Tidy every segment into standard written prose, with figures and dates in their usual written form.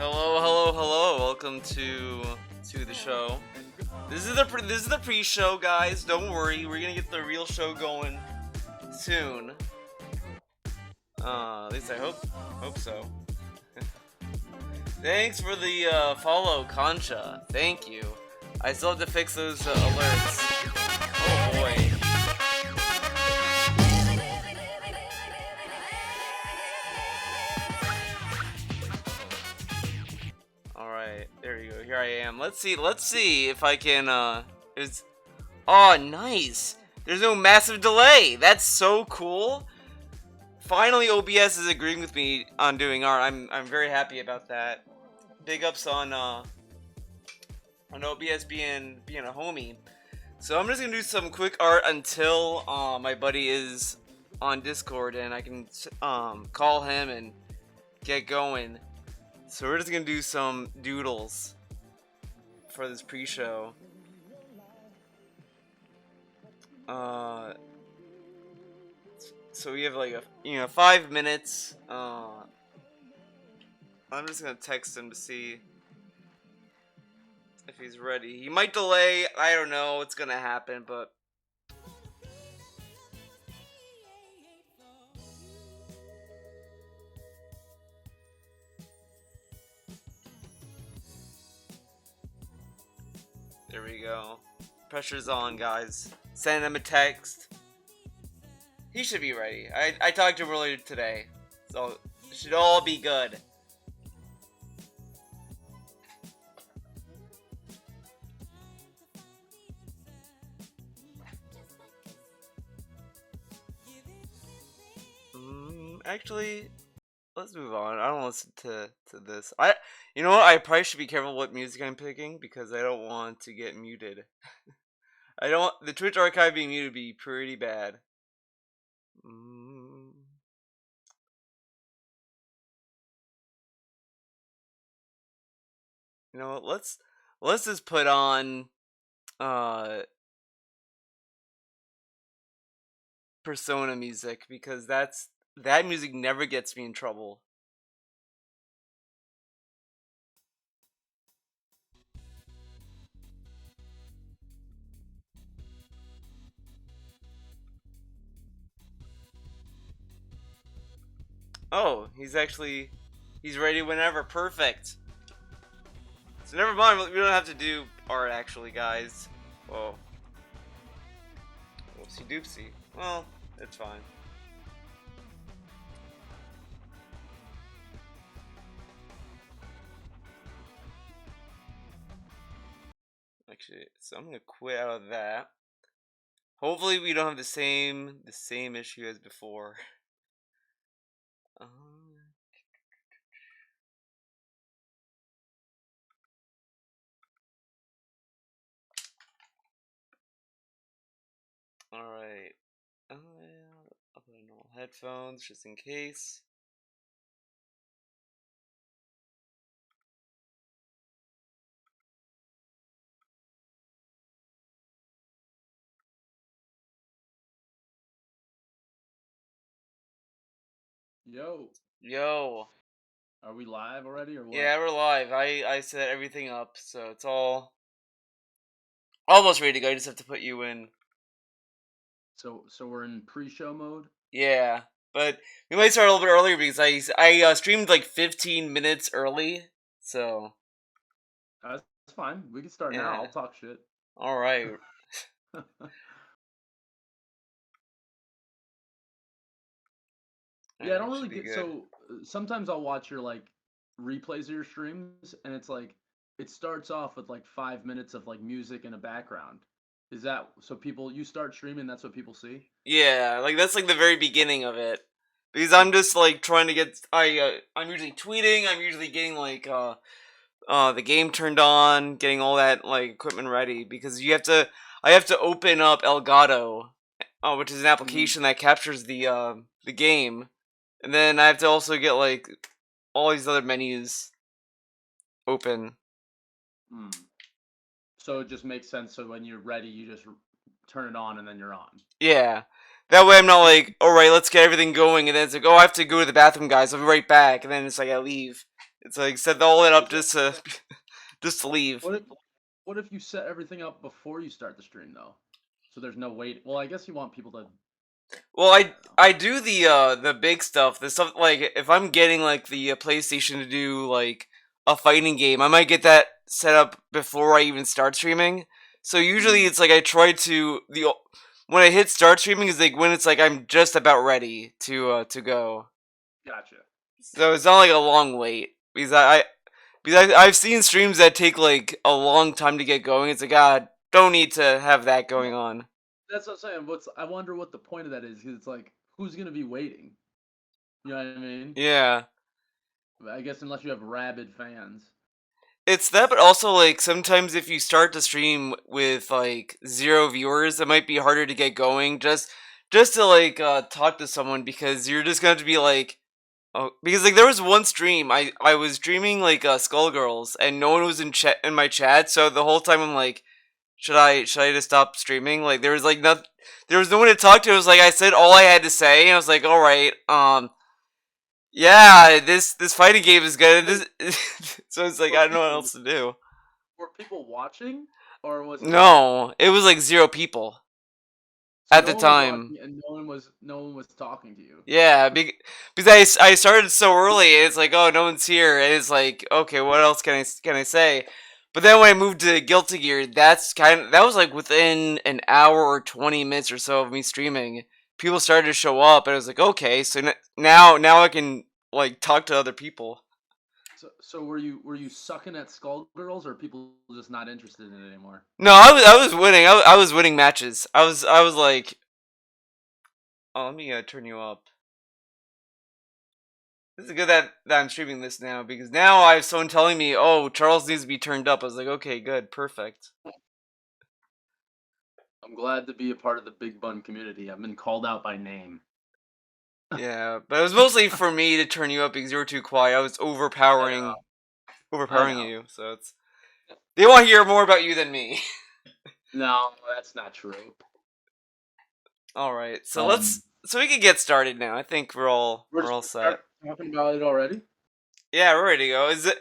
Hello. Welcome to the show. This is the pre-show, guys. Don't worry, we're gonna get the real show going soon. At least I hope so. Thanks for the follow, Concha. Thank you. I still have to fix those alerts. Oh boy. Alright, there you go. Here I am. Let's see if I can oh, nice. There's no massive delay. That's so cool. Finally OBS is agreeing with me on doing art. I'm very happy about that. Big ups on OBS being a homie. So I'm just gonna do some quick art until my buddy is on Discord and I can call him and get going. So we're just gonna do some doodles for this pre-show. So we have like 5 minutes. I'm just gonna text him to see if he's ready. He might delay. I don't know what's gonna happen, but there we go. Pressure's on, guys. Send him a text. He should be ready. I talked to him earlier today, so it should all be good. Actually, let's move on. I don't listen to this. You know what? I probably should be careful what music I'm picking because I don't want to get muted. I don't want the Twitch archive being muted would be pretty bad. You know what? Let's just put on Persona music because that music never gets me in trouble. Oh, he's ready whenever. Perfect. So never mind, we don't have to do art actually, guys. Whoa. Whoopsie doopsie. Well, it's fine. Actually, so I'm gonna quit out of that. Hopefully we don't have the same issue as before. Alright. I'll put on normal headphones just in case. Yo. Are we live already or what? Yeah, we're live. I set everything up, so it's all almost ready to go. I just have to put you in. So we're in pre-show mode? Yeah, but we might start a little bit earlier because I streamed like 15 minutes early, so That's fine. We can start now. I'll talk shit. All right. Yeah, I don't really get so. Sometimes I'll watch your like replays of your streams, and it's like it starts off with like 5 minutes of like music in a background. Is that so? You start streaming, that's what people see? Yeah, like that's like the very beginning of it, because I'm just like trying to get. I'm usually tweeting. I'm usually getting like the game turned on, getting all that like equipment ready because I have to open up Elgato, which is an application that captures the game. And then I have to also get like all these other menus open. So it just makes sense. So when you're ready, you just turn it on and then you're on. Yeah. That way I'm not like, alright, let's get everything going. And then it's like, oh, I have to go to the bathroom, guys. I'll be right back. And then it's like, I leave. It's like set all that up just to just to leave. What if what if you set everything up before you start the stream though? So there's no wait. Well, I guess you want people to. Well, I I don't know. I do the big stuff. The stuff like if I'm getting like the PlayStation to do like a fighting game, I might get that set up before I even start streaming. So usually Mm, it's like I try to when I hit start streaming is like when it's like I'm just about ready to go. gotcha. So it's not like a long wait because I've seen streams that take like a long time to get going. It's like don't need to have that going on. That's what I'm saying. I wonder what the point of that is because it's like who's gonna be waiting? You know what I mean? Yeah. I guess unless you have rabid fans. It's that, but also like sometimes if you start the stream with like zero viewers, it might be harder to get going. Just to like talk to someone because you're just going to be like, oh, because like there was one stream I was streaming like Skullgirls and no one was in my chat, so the whole time I'm like, should I just stop streaming? Like there was like not there was no one to talk to. It was like I said all I had to say, and I was like, all right, yeah, this fighting game is good. Wait, So it's like were I don't know what people else to do. were people watching, or was it like No, it was like zero people so at no the one was time. watching and no one was talking to you? Yeah, because I started so early, and it's like, oh, no one's here, and it's like, okay, what else can I say? But then when I moved to Guilty Gear, that was like within an hour or 20 minutes or so of me streaming. People started to show up, and I was like, okay, so now I can like talk to other people. So were you sucking at Skullgirls, or people just not interested in it anymore? No, I was winning. I was winning matches. I was like, oh, let me turn you up. This is good that I'm streaming this now because now I have someone telling me, "Oh, Charles needs to be turned up." I was like, "Okay, good, perfect." I'm glad to be a part of the Big Bun community. I've been called out by name. Yeah, but it was mostly for me to turn you up because you were too quiet. I was I know. I overpowering know. you. So it's they want to hear more about you than me. No, that's not true. All right, Um, so we can get started now. I think we're we're just all gonna set. start talking about it already. Yeah, we're ready to go. Is it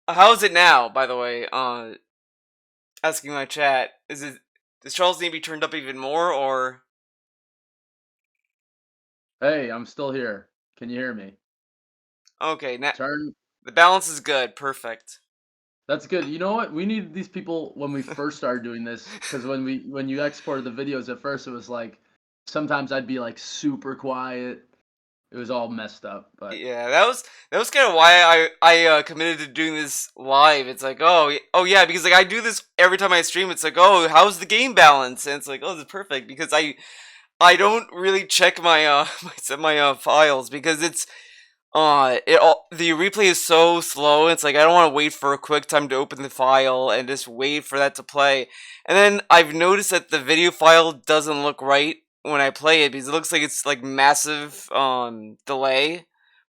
how's it now? By the way, asking my chat, does Charles need to be turned up even more or Hey, I'm still here. Can you hear me? okay? Now Turn. the balance is good, perfect. That's good. You know what? We needed these people when we first started doing this because when you exported the videos at first, it was like sometimes I'd be like super quiet. It was all messed up, but Yeah, that was kind of why I committed to doing this live. It's like, oh yeah, because like I do this every time I stream. It's like, oh, how's the game balance? And it's like, oh, this is perfect because I don't really check my my files because the replay is so slow. It's like I don't want to wait for a quick time to open the file and just wait for that to play. And then I've noticed that the video file doesn't look right when I play it because it looks like it's like massive delay.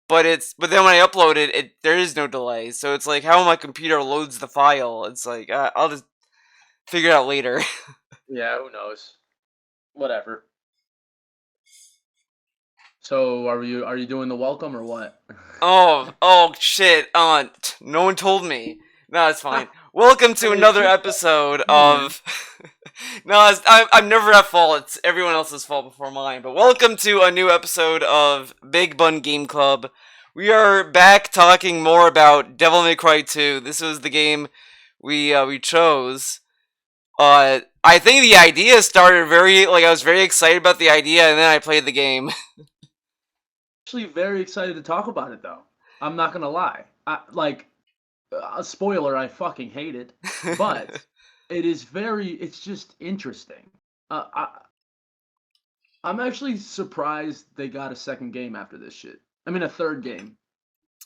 But then when I upload it there is no delay. So it's like how my computer loads the file. It's like I'll just figure it out later. yeah, who knows? Whatever. So are you doing the welcome or what? Oh shit! No one told me. No, it's fine. Welcome to Hey, another just episode you, man. of. No, I'm never at fault. It's everyone else's fault before mine. But welcome to a new episode of Big Bun Game Club. We are back talking more about Devil May Cry 2. This was the game we chose. I think the idea started I was very excited about the idea, and then I played the game. Actually very excited to talk about it though. I'm not gonna lie. A spoiler, I fucking hate it, but it's just interesting. Uh, I, I'm actually surprised they got a second game after this shit. I mean, a third game.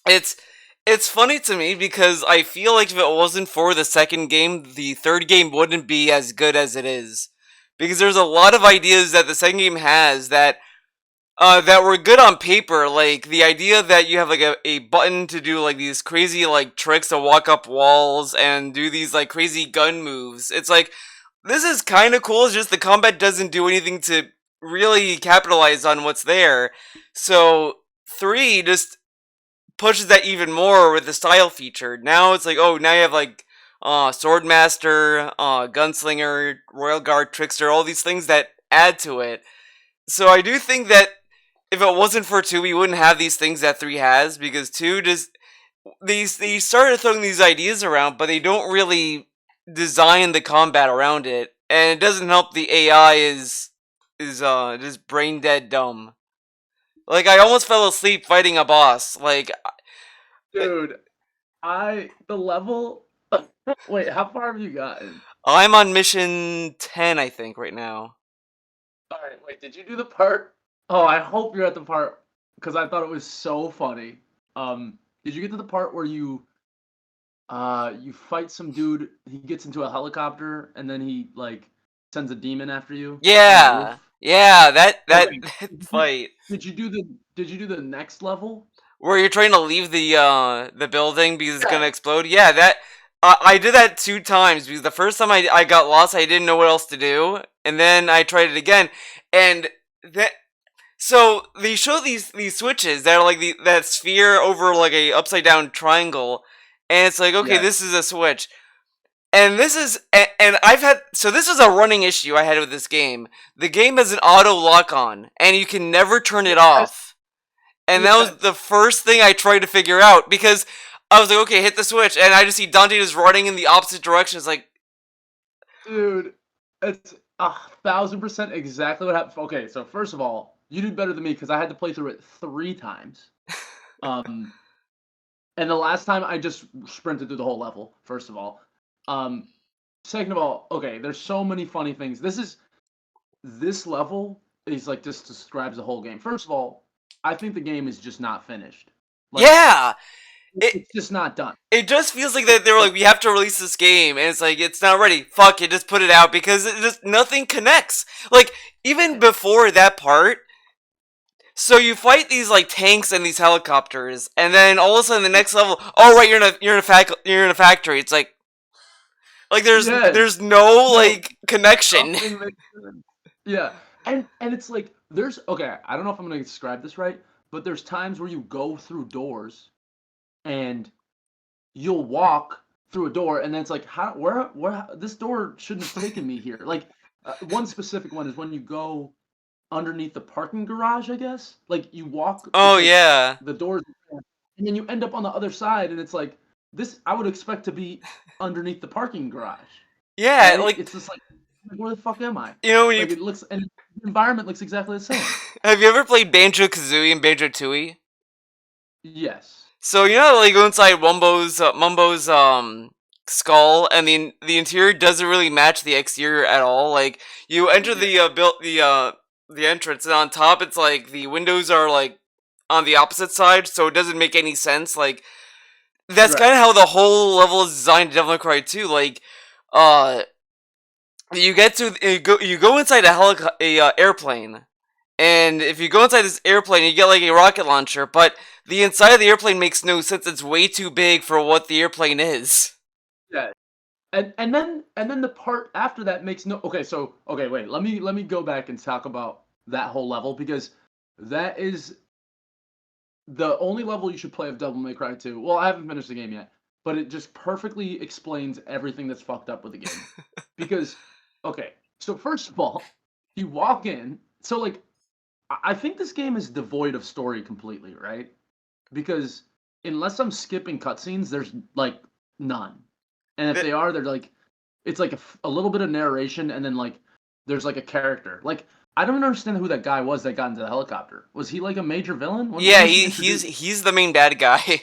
It's it's funny to me because I feel like if it wasn't for the second game, the third game wouldn't be as good as it is. Because there's a lot of ideas that the second game has that were good on paper, like the idea that you have like a button to do like these crazy like tricks to walk up walls and do these like crazy gun moves. It's like this is kind of cool, it's just the combat doesn't do anything to really capitalize on what's there. So 3 just pushes that even more with the style feature. Now it's like, oh, now you have like Swordmaster, Gunslinger, Royal Guard, Trickster, all these things that add to it. So I do think that if it wasn't for 2, we wouldn't have these things that 3 has, because 2 just they started throwing these ideas around, but they don't really design the combat around it, and it doesn't help the AI is just brain dead dumb. Like, I almost fell asleep fighting a boss. Like, Dude, the level. Wait, how far have you gotten? I'm on mission 10, I think, right now. All right, wait, did you do the part? Oh, I hope you're at the part because I thought it was so funny. Did you get to the part where you fight some dude, he gets into a helicopter and then he like sends a demon after you on the Yeah, roof? yeah, that Okay. that Did you fight did you do the next level? where you're trying to leave the building because it's Yeah. gonna explode. Yeah, that I did that 2 times, because the first time I got lost, I didn't know what else to do, and then I tried it again, and that so they show these switches that are like that sphere over like a upside down triangle, and it's like, okay, Yeah. this is a switch. And this is, and I've had, so this is a running issue I had with this game. The game has an auto lock on, and you can never turn it Yes. off. And that was the Yes. first thing I tried to figure out, because I was like, okay, hit the switch, and I just see Dante just running in the opposite direction. It's like, Dude, it's 1,000% exactly what happened. Okay, so first of all, you did better than me because I had to play through it 3 times. Um, and the last time I just sprinted through the whole level, first of all. Um, Second of all, okay, there's so many funny things. This level is like just describes the whole game. First of all, I think the game is just not finished. Like yeah, it it's just not done. it just feels like that they were like, we have to release this game, and it's like, it's not ready. Fuck it, just put it out, because it just nothing connects. Like, even before that part. So you fight these like tanks and these helicopters, and then all of a sudden the next level, oh right, you're in a factory. It's like Yes. there's no No, like connection. nothing makes sense. Yeah. And it's like there's okay, I don't know if I'm gonna describe this right, but there's times where you go through doors and you'll walk through a door and then it's like how where this door shouldn't have taken me here. Like one specific one is when you go underneath the parking garage, I guess. Like you walk, Oh it's like yeah, the doors, and then you end up on the other side, and it's like this. I would expect to be underneath the parking garage, yeah. right? Like, It's just like where the fuck am I? you know when you Like it looks, and the environment looks exactly the same. have you ever played Banjo Kazooie and Banjo Tooie? Yes. So you know, like, go inside Mumbo's skull, and the interior doesn't really match the exterior at all. Like, you enter Yeah. the entrance, and on top it's like the windows are like on the opposite side, so it doesn't make any sense. Like, that's kind Right. of how the whole level is designed in Devil May Cry 2. Like, uh, you go inside a airplane, and if you go inside this airplane, you get like a rocket launcher, but the inside of the airplane makes no sense. It's way too big for what the airplane is. Yeah. And then the part after that makes no okay. So okay, wait. Let me go back and talk about that whole level because that is the only level you should play of Devil May Cry 2. Well, I haven't finished the game yet, but it just perfectly explains everything that's fucked up with the game. Because, okay, so first of all, you walk in. So, like, I think this game is devoid of story completely, right? Because unless I'm skipping cutscenes, there's like none. And if Th- they are, they're like, it's like a little bit of narration and then like there's like a character. Like, I don't understand who that guy was that got into the helicopter. Was he like a major villain? When yeah, was he introduced? he's the main bad guy.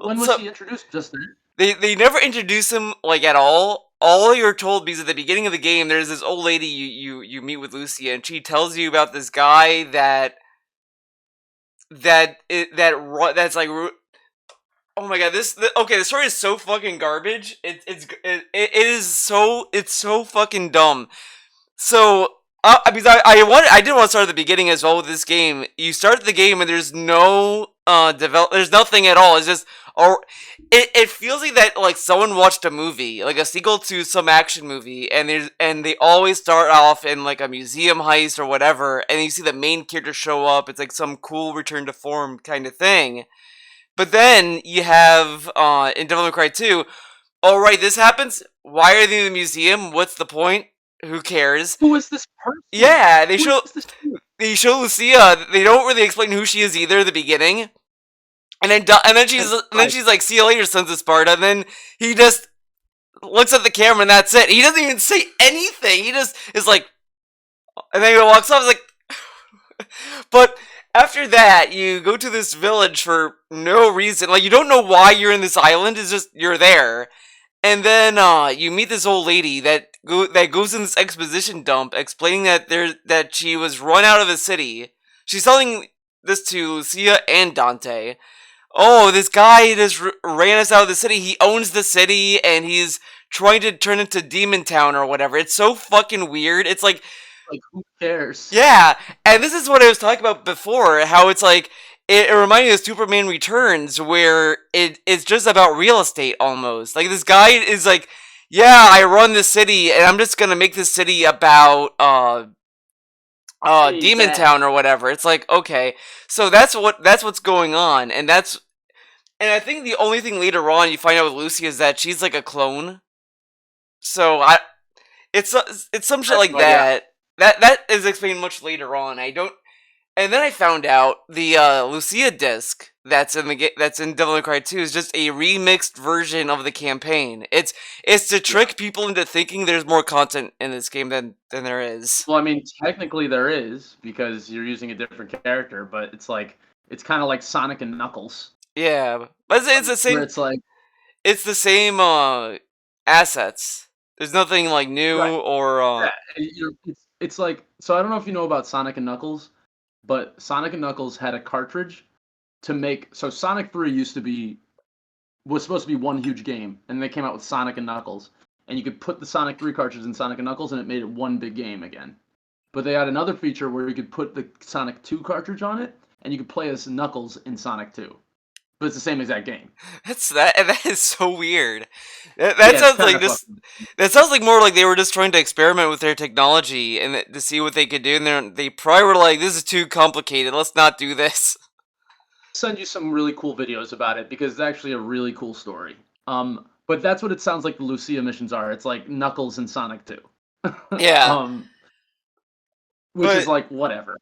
When was So he introduced? Just then? they never introduce him like at all. All you're told, because at the beginning of the game, there's this old lady you meet with Lucia, and she tells you about this guy that's like, oh my god, okay, the story is so fucking garbage. It is so, it's so fucking dumb. So, because I did want to start at the beginning as well with this game. You start the game and there's no there's nothing at all. It's just, or it feels like that, like someone watched a movie, like a sequel to some action movie, and they always start off in like a museum heist or whatever, and you see the main character show up. It's like some cool return to form kind of thing. But then you have in Devil May Cry 2, all right, this happens. Why are they in the museum? What's the point? Who cares? Who is this person? Yeah, Who is this dude? they show Lucia. They don't really explain who she is either at the beginning. And then she's like, "See you later, Sons of Sparta." And then he just looks at the camera and that's it. He doesn't even say anything. He just is like, and then he walks off. It's like, but after that, you go to this village for no reason. Like you don't know why you're in this island. It's just you're there. And then you meet this old lady that goes in this exposition dump, explaining that she was run out of the city. She's telling this to Lucia and Dante. Oh, this guy just ran us out of the city. He owns the city, and he's trying to turn it to Demon Town or whatever. It's so fucking weird. It's like, who cares? yeah, and this is what I was talking about before. How it's like it reminded me of Superman Returns, where it's just about real estate almost. Like this guy is like, yeah, I run the city, and I'm just gonna make this city about Demon Town or whatever. It's like, okay, so that's what's going on, and I think the only thing later on you find out with Lucy is that she's like a clone. So it's some shit like that. That is explained much later on. And then I found out the Lucia disc that's in Devil May Cry 2 is just a remixed version of the campaign. It's to trick people into thinking there's more content in this game than there is. Well, I mean, technically there is because you're using a different character, but it's kind of like Sonic and Knuckles. Yeah, but it's the same. It's the same assets. There's nothing like new or. It's like, so I don't know if you know about Sonic and Knuckles, but Sonic and Knuckles had a cartridge to make. So Sonic 3 was supposed to be one huge game, and they came out with Sonic and Knuckles, and you could put the Sonic 3 cartridge in Sonic and Knuckles, and it made it one big game again. But they had another feature where you could put the Sonic 2 cartridge on it, and you could play as Knuckles in Sonic 2. But it's the same exact game. That is so weird. That sounds like just. That sounds like more like they were just trying to experiment with their technology and to see what they could do. And they probably were like, "This is too complicated. Let's not do this." Send you some really cool videos about it because it's actually a really cool story. But that's what it sounds like the Lucia missions are. It's like Knuckles and Sonic 2. Yeah. Which is like whatever.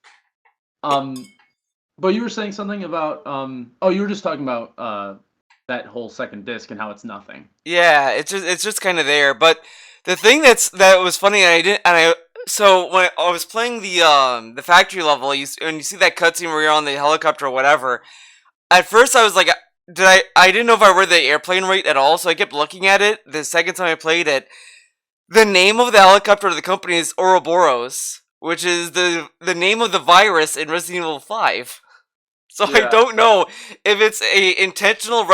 But you were saying something about you were just talking about that whole second disc and how it's nothing. Yeah, it's just kind of there. But the thing that was funny, so when I was playing the factory level, when you see that cutscene where you're on the helicopter or whatever, at first I was like, I didn't know if I read the airplane rate at all, so I kept looking at it. The second time I played it, the name of the helicopter of the company is Ouroboros, which is the name of the virus in Resident Evil 5. So yeah. I don't know if it's a intentional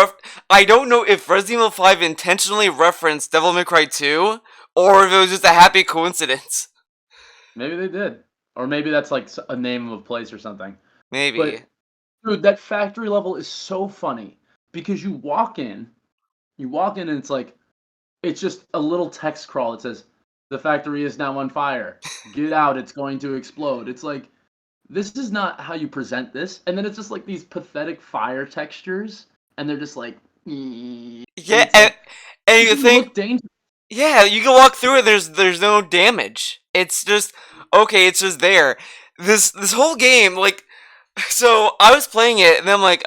I don't know if Resident Evil 5 intentionally referenced Devil May Cry 2, or if it was just a happy coincidence. Maybe they did. Or maybe that's like a name of a place or something. Maybe. But, dude, that factory level is so funny. Because you walk in and it's like, it's just a little text crawl. It says, "The factory is now on fire. Get out, it's going to explode." It's like, this is not how you present this. And then it's just like these pathetic fire textures, and they're just like, yeah, and you think, yeah, you can walk through it. There's no damage. It's just okay. It's just there. This whole game, like, so I was playing it, and then I'm like,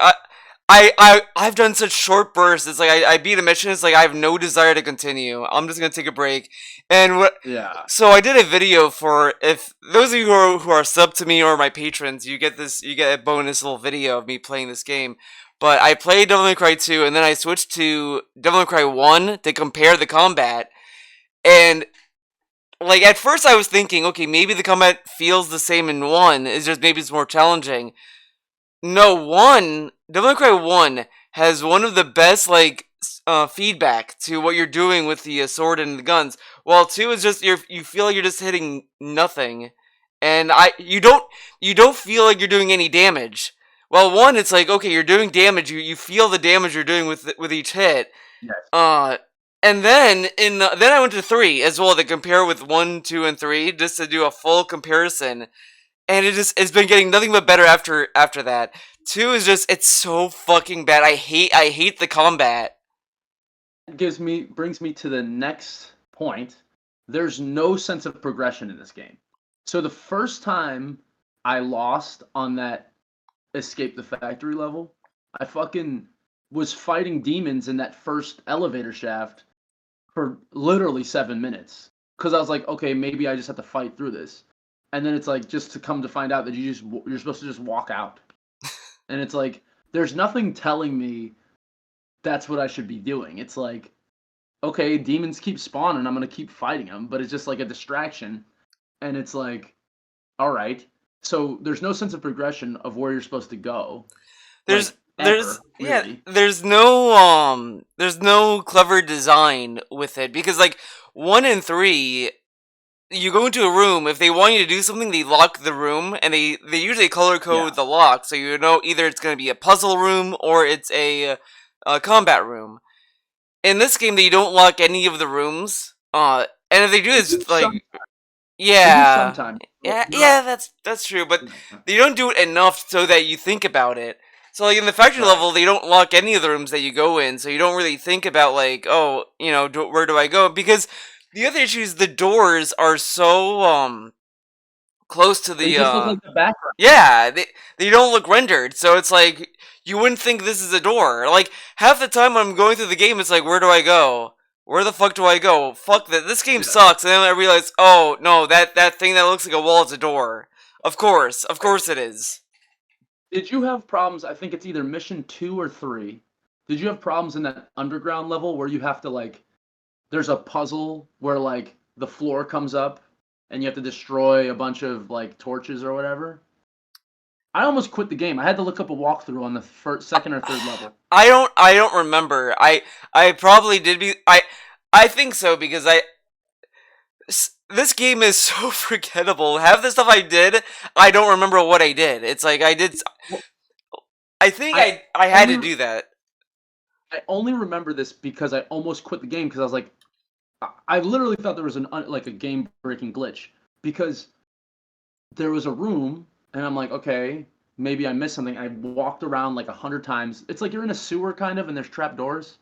I've done such short bursts. It's like I beat a mission. It's like I have no desire to continue. I'm just gonna take a break. And so I did a video for, if those of you who are sub to me or my patrons, you get a bonus little video of me playing this game. But I played Devil May Cry 2, and then I switched to Devil May Cry 1 to compare the combat. And like at first I was thinking, okay, maybe the combat feels the same in 1. It's just maybe it's more challenging. No, Devil May Cry 1 has one of the best like feedback to what you're doing with the sword and the guns. While 2 is just you feel like you're just hitting nothing, and you don't feel like you're doing any damage. Well, 1, it's like, okay, you're doing damage. You feel the damage you're doing with each hit. Yes. And then then I went to 3 as well to compare with 1, 2, and 3 just to do a full comparison. and it's been getting nothing but better after that. 2 is just it's so fucking bad. I hate the combat. Brings me to the next point. There's no sense of progression in this game. So the first time I lost on that escape the factory level, I fucking was fighting demons in that first elevator shaft for literally 7 minutes. Because I was like, okay, maybe I just have to fight through this. And then it's like, just to come to find out that you're supposed to just walk out. And it's like, there's nothing telling me that's what I should be doing. It's like, okay, demons keep spawning, I'm gonna keep fighting them, but it's just like a distraction. And it's like, all right. So there's no sense of progression of where you're supposed to go. There's Like, there's ever, yeah, really. there's no clever design with it because like 1 and 3 you go into a room, if they want you to do something, they lock the room, and they usually color code Yeah. the lock, so you know either it's going to be a puzzle room or it's a combat room. In this game, they don't lock any of the rooms, and if they do, They it's do just like, They do yeah, sometimes. yeah, that's true, but they don't do it enough so that you think about it. So, like, in the factory Right. level, they don't lock any of the rooms that you go in, so you don't really think about, like, oh, where do I go? Because the other issue is the doors are so, close to They the, just look like the background. yeah, they don't look rendered, so it's like, you wouldn't think this is a door. Like, half the time when I'm going through the game, it's like, where do I go? Where the fuck do I go? Fuck that. This game Yeah. sucks. And then I realize, oh, no, that thing that looks like a wall is a door. Of course it is. Did you have problems? I think it's either mission 2 or 3. Did you have problems in that underground level where you have to like there's a puzzle where like the floor comes up and you have to destroy a bunch of like torches or whatever? I almost quit the game. I had to look up a walkthrough on the second or third level. I don't remember. I probably did be I think so because this game is so forgettable. Half the stuff I did, I don't remember what I did. It's like Well, I think I I had to only do that. I only remember this because I almost quit the game because I was like, I literally thought there was like a game breaking glitch because there was a room and I'm like, okay, maybe I missed something. I walked around like 100 times. It's like you're in a sewer kind of and there's trap doors.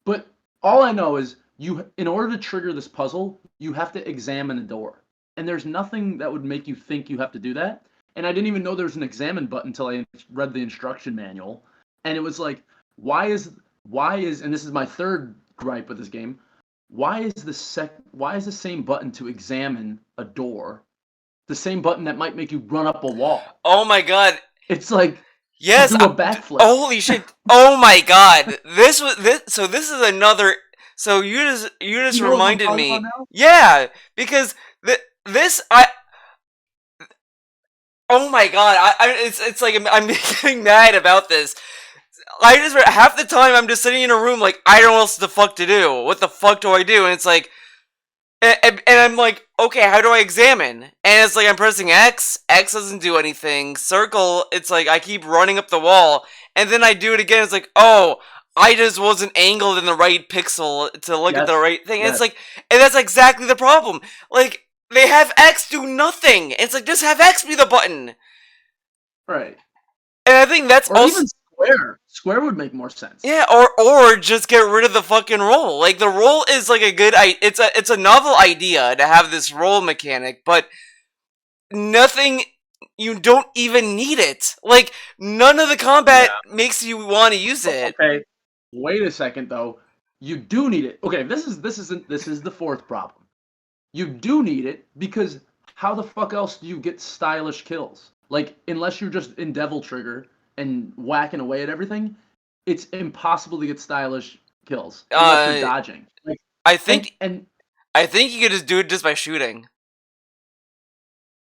But all I know is in order to trigger this puzzle, you have to examine a door. And there's nothing that would make you think you have to do that. And I didn't even know there was an examine button until I read the instruction manual. And it was like, why is and this is my third gripe with this game, why is the same button to examine a door the same button that might make you run up a wall? Oh my god. It's like to Yes. do a backflip. Holy shit. Oh my god. This is another so you just You know what I'm reminded talking about me. now? Yeah, because this I oh my god. It's like I'm getting mad about this. I just half the time I'm just sitting in a room like I don't know what else the fuck to do. What the fuck do I do? And it's like and I'm like, okay, how do I examine? And it's like I'm pressing X. X doesn't do anything. Circle. It's like I keep running up the wall, and then I do it again. It's like, oh, I just wasn't angled in the right pixel to look at the Yes. right thing. And it's Yes. like, and that's exactly the problem. Like they have X do nothing. It's like just have X be the button. Right. And I think that's Or also even square. Square would make more sense. yeah, or just get rid of the fucking roll. Like the roll is like a good it's a novel idea to have this roll mechanic, but nothing you don't even need it. Like none of the combat makes you want to use it. Okay. Wait a second though. You do need it. Okay, this is the fourth problem. You do need it because how the fuck else do you get stylish kills? Like unless you're just in Devil Trigger and whacking away at everything, it's impossible to get stylish kills unless you're dodging. Like, I think and I think you could just do it just by shooting.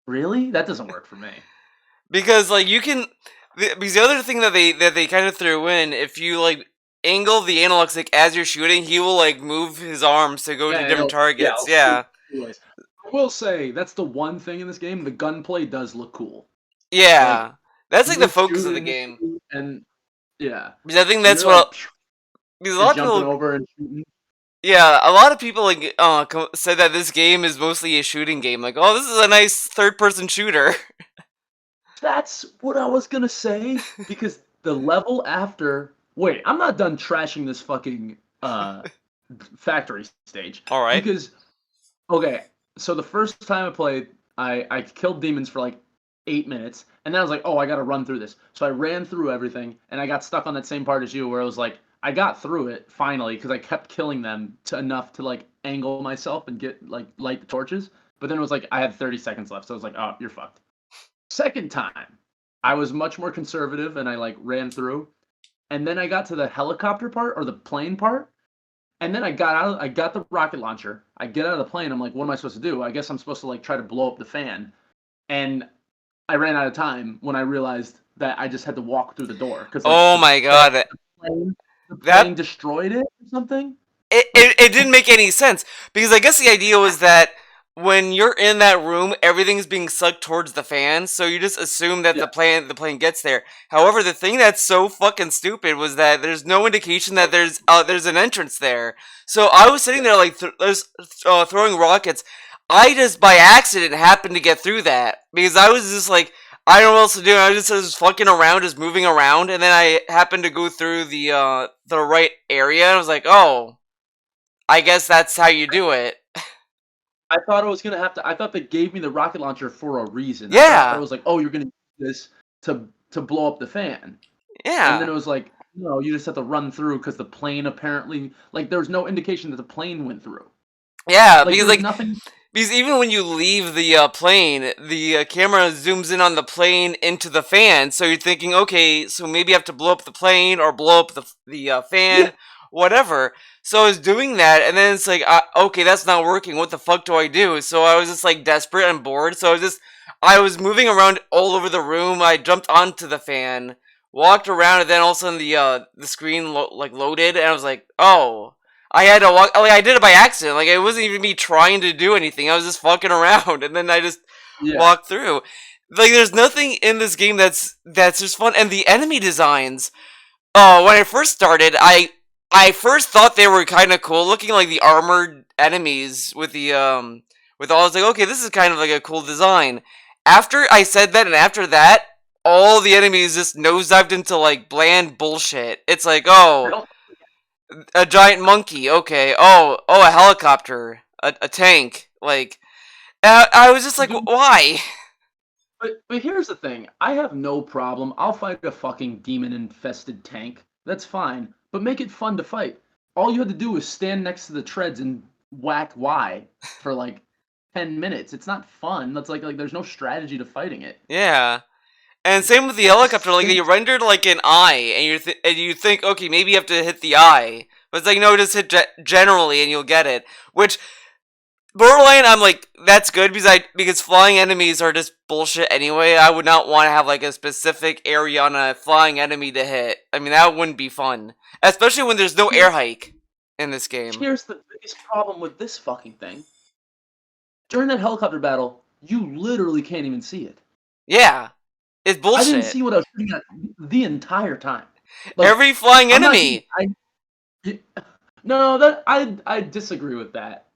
really, that doesn't work for me. Because like you can because the other thing that they kind of threw in, if you like angle the analog stick as you're shooting, he will like move his arms to go to different targets. Yeah. Anyways, I will say that's the one thing in this game. The gunplay does look cool. Yeah. Like, That's like the you're focus of the shooting game. and yeah, Because I think and that's you're like what because a you're lot of jumping people over and shooting. Yeah, a lot of people like said that this game is mostly a shooting game. Like, oh, this is a nice third-person shooter. That's what I was gonna say because the level after. Wait, I'm not done trashing this fucking factory stage All right. because okay, so the first time I played, I killed demons for like 8 minutes, and then I was like, oh, I gotta run through this. So I ran through everything, and I got stuck on that same part as you, where I was like, I got through it finally because I kept killing them to enough to like angle myself and get like light the torches. But then it was like I had 30 seconds left, so I was like, oh, you're fucked. Second time, I was much more conservative, and I like ran through, and then I got to the helicopter part or the plane part, and then I got the rocket launcher. I get out of the plane. I'm like, what am I supposed to do? I guess I'm supposed to like try to blow up the fan. And I ran out of time when I realized that I just had to walk through the door because like Oh my god, plane, the plane that destroyed it or something. Like it didn't make any sense because I guess the idea was that when you're in that room, everything's being sucked towards the fan, so you just assume that yeah, the plane gets there. However, the thing that's so fucking stupid was that there's no indication that there's an entrance there. So I was sitting yeah. there like throwing rockets. I just by accident happened to get through that because I was just like I don't know what else to do. I was fucking around, just moving around, and then I happened to go through the right area. And I was like, oh, I guess that's how you do it. I thought I was gonna have to. I thought they gave me the rocket launcher for a reason. I thought it Yeah, was like, oh, you're gonna use this to blow up the fan. And then yeah, it was like, no, you just have to run through because the plane apparently, like, there was no indication that the plane went through. yeah. Like, Because there was like nothing. because even when you leave the plane, the camera zooms in on the plane into the fan. So you're thinking, okay, so maybe I have to blow up the plane or blow up the Yeah, fan, whatever. So I was doing that, and then it's like, okay, that's not working. What the fuck do I do? So I was just like desperate and bored. So I was moving around all over the room. I jumped onto the fan, walked around, and then all of a sudden the screen like loaded, and I was like, oh. I had to walk. Like I did it by accident. Like it wasn't even me trying to do anything. I was just fucking around, and then I just yeah. walked through. Like there's nothing in this game that's just fun. And the enemy designs. When I first started, I first thought they were kind of cool, looking like the armored enemies with the with all. I was like, okay, this is kind of like a cool design. After I said that, and after that, all the enemies just nosedived into like bland bullshit. It's like, I oh, don't. a giant monkey. Okay. Oh, a helicopter. A tank. Like, I was just like, Dude, why? but here's the thing. I have no problem. I'll fight a fucking demon infested tank. That's fine. But make it fun to fight. All you had to do was stand next to the treads and whack Y for like 10 minutes. It's not fun. That's like there's no strategy to fighting it. Yeah. And same with the It helicopter. Like, they stinks. rendered like an eye, and and you think, okay, maybe you have to hit the eye, but it's like, no, just hit generally, and you'll get it. Which Borderline, I'm like, that's good because flying enemies are just bullshit anyway. I would not want to have like a specific area on a flying enemy to hit. I mean, that wouldn't be fun, especially when there's no air Here's hike in this game. here's the biggest problem with this fucking thing. During that helicopter battle, you literally can't even see it. Yeah, it's I didn't bullshit. see what I was shooting at the entire time. Like, Every flying I'm not kidding. enemy. Y- no, that I disagree with that.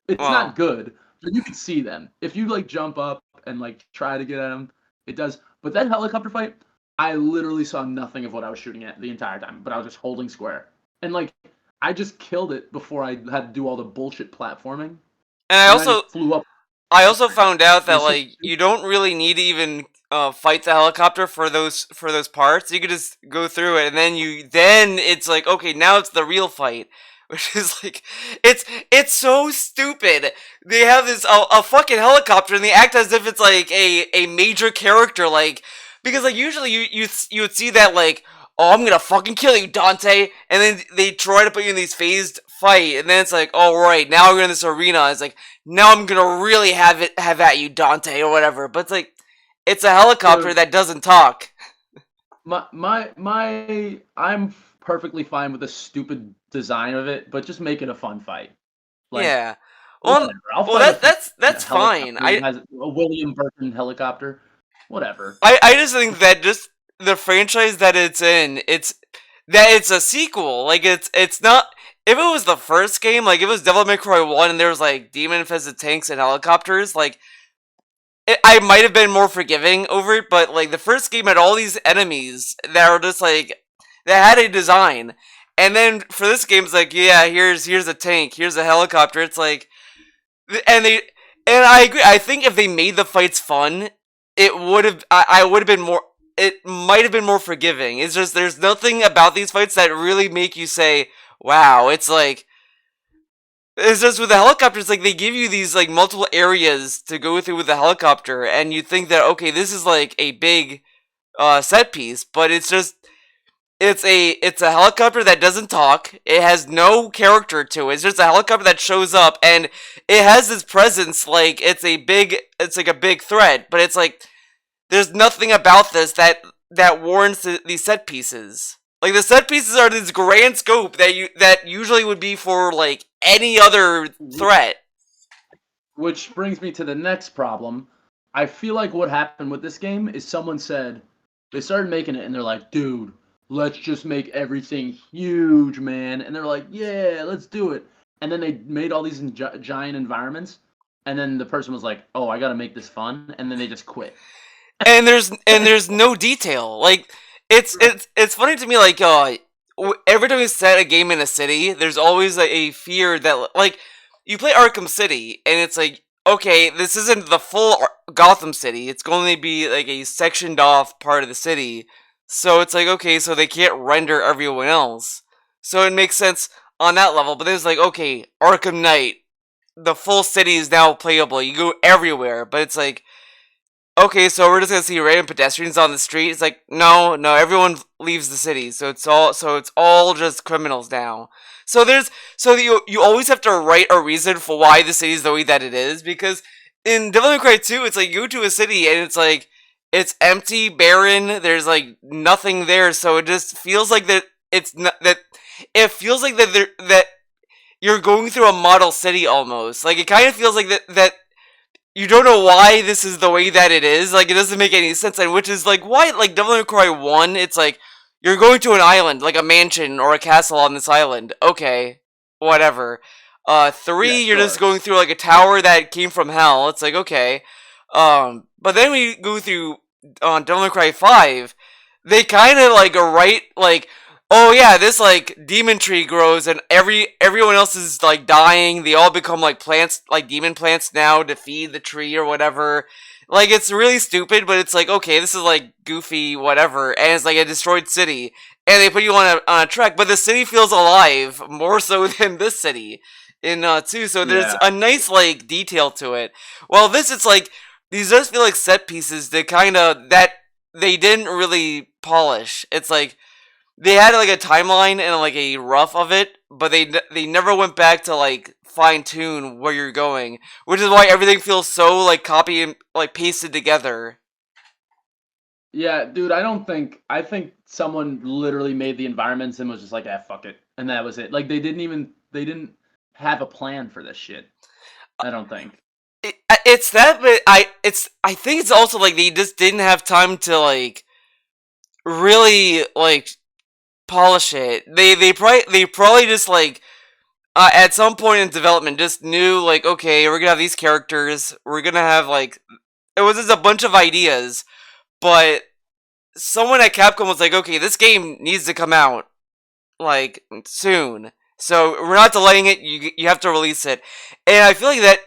It's not Well, good, but you can see them. If you like jump up and like try to get at them, it does. But that helicopter fight, I literally saw nothing of what I was shooting at the entire time, but I was just holding square. And like I just killed it before I had to do all the bullshit platforming. and And then I just flew up. I also found out It that was so like you don't really need to even fight the helicopter for those parts. You could just go through it, and then it's like, okay, now it's the real fight, which is like it's so stupid. They have this a fucking helicopter, and they act as if it's like a major character, like because like usually you would see that like. Oh, I'm gonna fucking kill you, Dante! And then they try to put you in these phased fight, and then it's like, all right, now we're in this arena. It's like, now I'm gonna really have at you, Dante, or whatever. But it's like, it's a helicopter Dude, that doesn't talk. I'm perfectly fine with the stupid design of it, but just make it a fun fight. Like Yeah. Well, whatever. I'll well, fight a that's fine. helicopter that has a William Burton helicopter. Whatever. I just think that just the franchise that it's in, it's a sequel. Like it's not. if it was the first game, like if it was Devil May Cry 1 and there was like demon infested tanks and helicopters, like I might have been more forgiving over it, but like the first game had all these enemies that were just like that had a design. And then for this game it's like, yeah, here's a tank, here's a helicopter. It's like and they and I agree. I think if they made the fights fun, it would have I would have been more it might have been more forgiving. It's just there's nothing about these fights that really make you say, "Wow." It's just with the helicopters, like they give you these like multiple areas to go through with the helicopter, and you think that okay, this is like a big set piece, but it's a helicopter that doesn't talk. It has no character to it. It's just a helicopter that shows up, and it has this presence like it's like a big threat, but it's like there's nothing about this that warrants these set pieces. Like the set pieces are this grand scope that usually would be for like any other threat. Which brings me to the next problem. I feel like what happened with this game is someone said they started making it and they're like, dude, let's just make everything huge, man. And they're like, yeah, let's do it. And then they made all these giant environments. And then the person was like, oh, I got to make this fun. And then they just quit. And there's no detail. Like it's funny to me. Like every time you set a game in a city, there's always a fear that like you play Arkham City, and it's like okay, this isn't the full Gotham City. It's going to be like a sectioned off part of the city. So it's like okay, so they can't render everyone else. So it makes sense on that level. But then it's like okay, Arkham Knight, the full city is now playable. You go everywhere, but it's like okay, so we're just gonna see random pedestrians on the street. It's like no, everyone leaves the city, so it's all just criminals now. So you always have to write a reason for why the city is the way that it is because in Devil May Cry 2, it's like you go to a city and it's like it's empty, barren. There's like nothing there, so it just feels like that it's not that it feels like that you're going through a model city almost. Like it kind of feels like that you don't know why this is the way that it is. Like it doesn't make any sense, and which is like why like Devil May Cry 1, it's like you're going to an island, like a mansion or a castle on this island. Okay, whatever. Yeah, 3, you're just sure. going through like a tower that came from hell. It's like okay. But then we go through on Devil May Cry 5, they kind of like write like oh yeah, this like demon tree grows and everyone else is like dying. They all become like plants, like demon plants now to feed the tree or whatever. Like it's really stupid, but it's like okay, this is like goofy whatever, and it's like a destroyed city, and they put you on a trek, but the city feels alive more so than this city in 2. So there's Yeah. a nice like detail to it. Well, this it's like these just feel like set pieces that kind of that they didn't really polish. It's like they had like a timeline and like a rough of it, but they never went back to like fine tune where you're going, which is why everything feels so like copy and like pasted together. Yeah, dude, I think someone literally made the environments and was just like, ah, fuck it. And that was it. Like they didn't have a plan for this shit. I don't think. It's that, but I think it's also like they just didn't have time to like really like polish it. They probably just like at some point in development just knew like okay, we're gonna have these characters, we're gonna have like it was just a bunch of ideas, but someone at Capcom was like okay, this game needs to come out like soon, so we're not delaying it. You have to release it, and I feel like that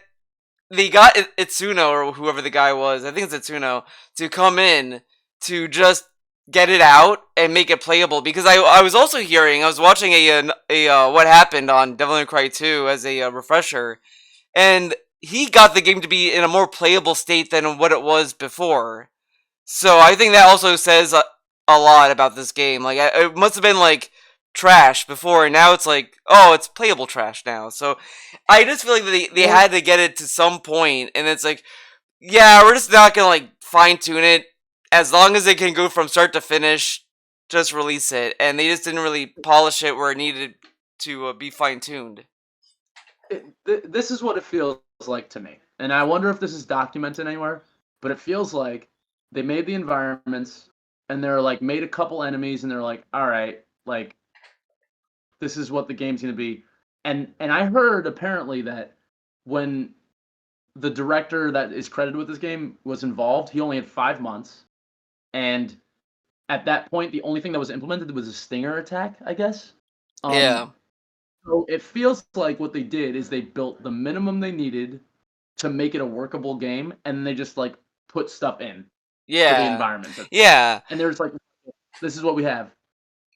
they got Itsuno or whoever the guy was. I think it's Itsuno to come in to just get it out and make it playable. Because I was also hearing I was watching a what happened on Devil May Cry 2 as a refresher, and he got the game to be in a more playable state than what it was before. So I think that also says a lot about this game. Like it must have been like trash before, and now it's like oh, it's playable trash now. So I just feel like they Well, had to get it to some point, and it's like yeah, we're just not gonna like fine tune it. As long as it can go from start to finish, just release it. And they just didn't really polish it where it needed to be fine tuned. this is what it feels like to me. And I wonder if this is documented anywhere, but it feels like they made the environments and they're like made a couple enemies and they're like, all right, like this is what the game's gonna be. And I heard apparently that when the director that is credited with this game was involved, he only had 5 months, and at that point, the only thing that was implemented was a stinger attack, I guess. Yeah. Um, so it feels like what they did is they built the minimum they needed to make it a workable game, and they just like put stuff in for the Yeah. environment. Yeah. And there's like, this is what we have.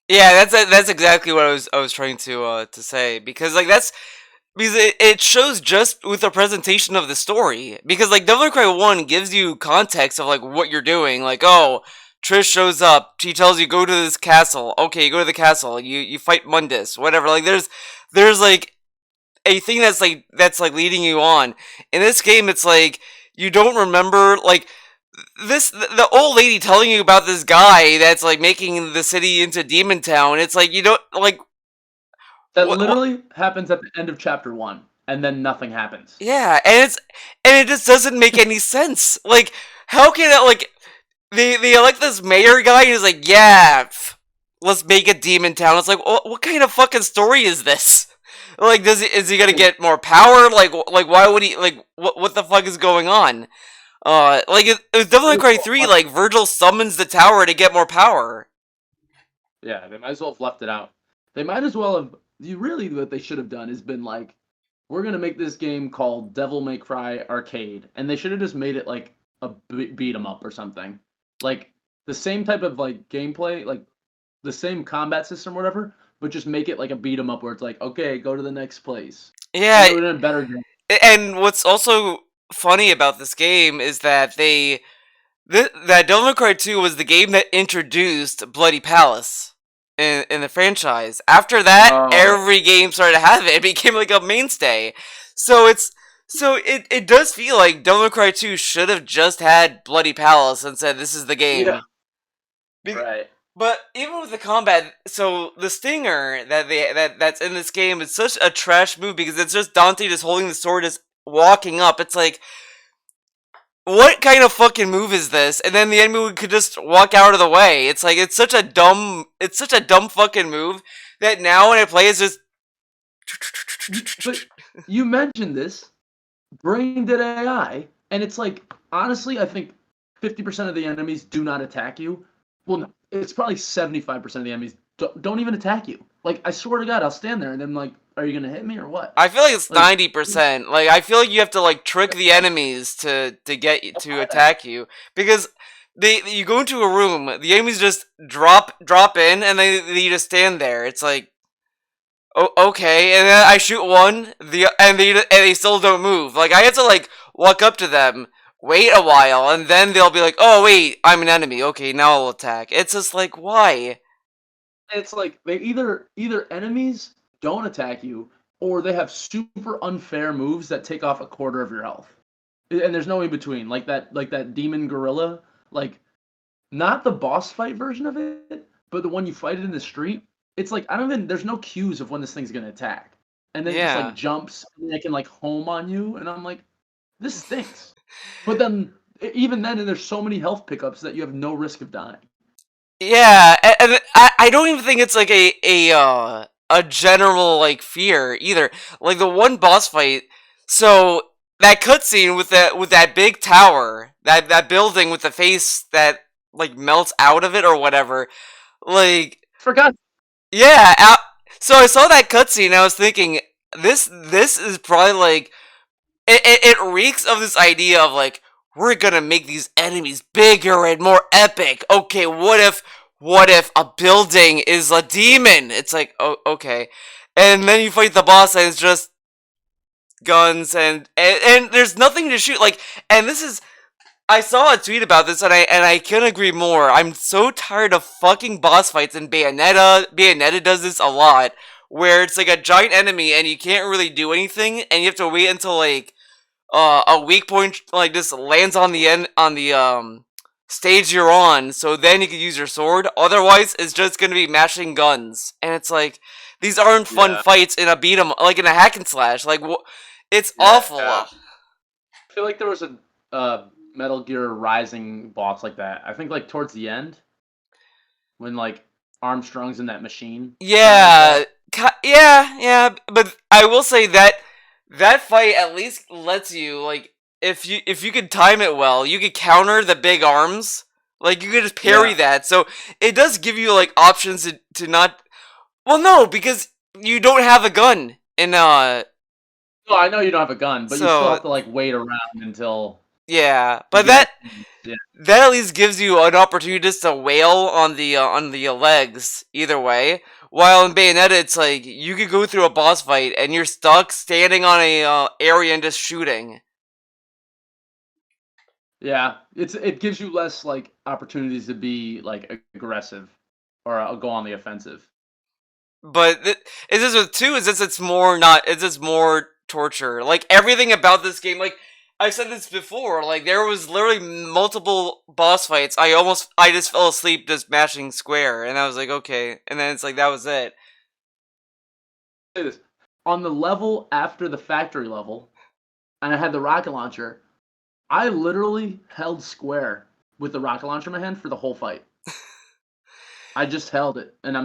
Yeah, that's exactly what I was trying to say, because like that's because it shows just with the presentation of the story, because like Devil May Cry 1 gives you context of like what you're doing, like, oh, Trish shows up, she tells you go to this castle, okay, you go to the castle, you fight Mundus, whatever, like there's like a thing that's like leading you on. In this game, it's like you don't remember like the old lady telling you about this guy that's like making the city into Demon Town. It's like you don't like That what. literally happens at the end of chapter one, and then nothing happens. Yeah, and it just doesn't make any sense. Like, how can it like they elect this mayor guy and he's like, yeah, let's make a demon town. It's like, what kind of fucking story is this? Like, is he gonna get more power? Like why would he like what the fuck is going on? Like it was definitely Cry 3. Like Virgil summons the tower to get more power. Yeah, they might as well have left it out. They might as well have. You really what they should have done is been like, we're gonna make this game called Devil May Cry Arcade, and they should have just made it like a beat 'em up or something, like the same type of like gameplay, like the same combat system, or whatever, but just make it like a beat 'em up where it's like, okay, go to the next place, and Yeah, it would have been a better game. and what's also funny about this game is that that Devil May Cry 2 was the game that introduced Bloody Palace in the franchise. After that, Oh, every game started to have it. It became like a mainstay. So it does feel like Devil May Cry 2 should have just had Bloody Palace and said this is the yeah, game. Be- right. but even with the combat, so the stinger that's in this game is such a trash move because it's just Dante just holding the sword, just walking up. It's like, what kind of fucking move is this? And then the enemy could just walk out of the way. It's like it's such a dumb fucking move that now when I play, it's just. But you mentioned this brain dead AI, and it's like, honestly, I think 50% of the enemies do not attack you. Well, no, it's probably 75% of the enemies don't even attack you. Like, I swear to God, I'll stand there and then like, are you gonna hit me or what? I feel like it's Like, 90%. Like I feel like you have to like trick the enemies to get to attack you, because you go into a room, the enemies just drop in and they just stand there. It's like, oh, okay, and then I shoot one, and they still don't move. Like I have to like walk up to them, wait a while, and then they'll be like, "Oh wait, I'm an enemy. Okay, now I'll attack." It's just like, why? it's like they either enemies don't attack you, or they have super unfair moves that take off a quarter of your health, and there's no in between. Like that demon gorilla, like not the boss fight version of it, but the one you fight it in the street. It's like, I don't even. There's no cues of when this thing's gonna attack, and then it just like Yeah. jumps and it can like home on you, and I'm like, this stinks. But then even then, and there's so many health pickups that you have no risk of dying. Yeah, and I don't even think it's like a general like fear either. Like the one boss fight, so that cutscene with that big tower, that building with the face that like melts out of it or whatever. Like, Forgot. yeah, so I saw that cutscene and I was thinking this is probably like it reeks of this idea of like, we're gonna make these enemies bigger and more epic. Okay, what if a building is a demon? It's like, oh, okay, and then you fight the boss and it's just guns and there's nothing to shoot. Like, and this is, I saw a tweet about this and I couldn't agree more. I'm so tired of fucking boss fights in Bayonetta. Bayonetta does this a lot, where it's like a giant enemy and you can't really do anything and you have to wait until like a weak point like just lands on the end on the stage you're on, so then you can use your sword. Otherwise, it's just gonna be mashing guns, and it's like, these aren't fun Yeah, fights in a beat 'em, like in a hack and slash. Like it's yeah, awful. yeah. I feel like there was a Metal Gear Rising boss like that. I think like towards the end when like Armstrong's in that machine, kind of like Yeah, that. Yeah, but I will say that that fight at least lets you like if you could time it well, you could counter the big arms. Like you could just parry Yeah. that. So it does give you like options to not. Well, no, because you don't have a gun, and No, I know you don't have a gun, but you still so have to like wait around until yeah. you But get a that chance. Yeah. that at least gives you an opportunity just to wail on the legs either way. While in Bayonetta, it's like you could go through a boss fight and you're stuck standing on a area and just shooting. Yeah, it gives you less like opportunities to be like aggressive or go on the offensive. But is this with two? Is this it's more not? Is this more torture? Like everything about this game, like I said this before, like there was literally multiple boss fights. I just fell asleep just mashing square, and I was like, okay, and then it's like that was it. Say this on the level after the factory level, and I had the rocket launcher. I literally held square with the rocket launcher in my hand for the whole fight. I just held it, and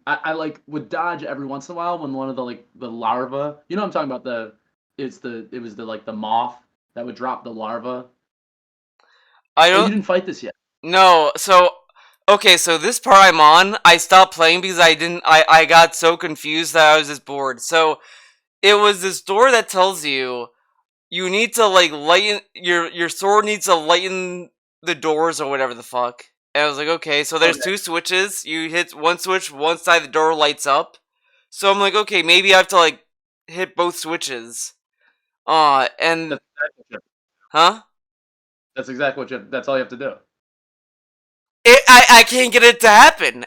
I like would dodge every once in a while when one of the like the larva. You know what I'm talking about? It was the like the moth that would drop the larva. I Oh, you don't didn't fight this yet. know. So okay, so this part I'm on, I stopped playing because I didn't. I got so confused that I was just bored. So it was this door that tells you you need to like lighten your sword needs to lighten the doors or whatever the fuck. And I was like, okay, so there's Okay, two switches. You hit one switch, one side of the door lights up. So I'm like, okay, maybe I have to like hit both switches. And that's exactly what you have, huh? that's exactly what you have, that's all you have to do. I can't get it to happen.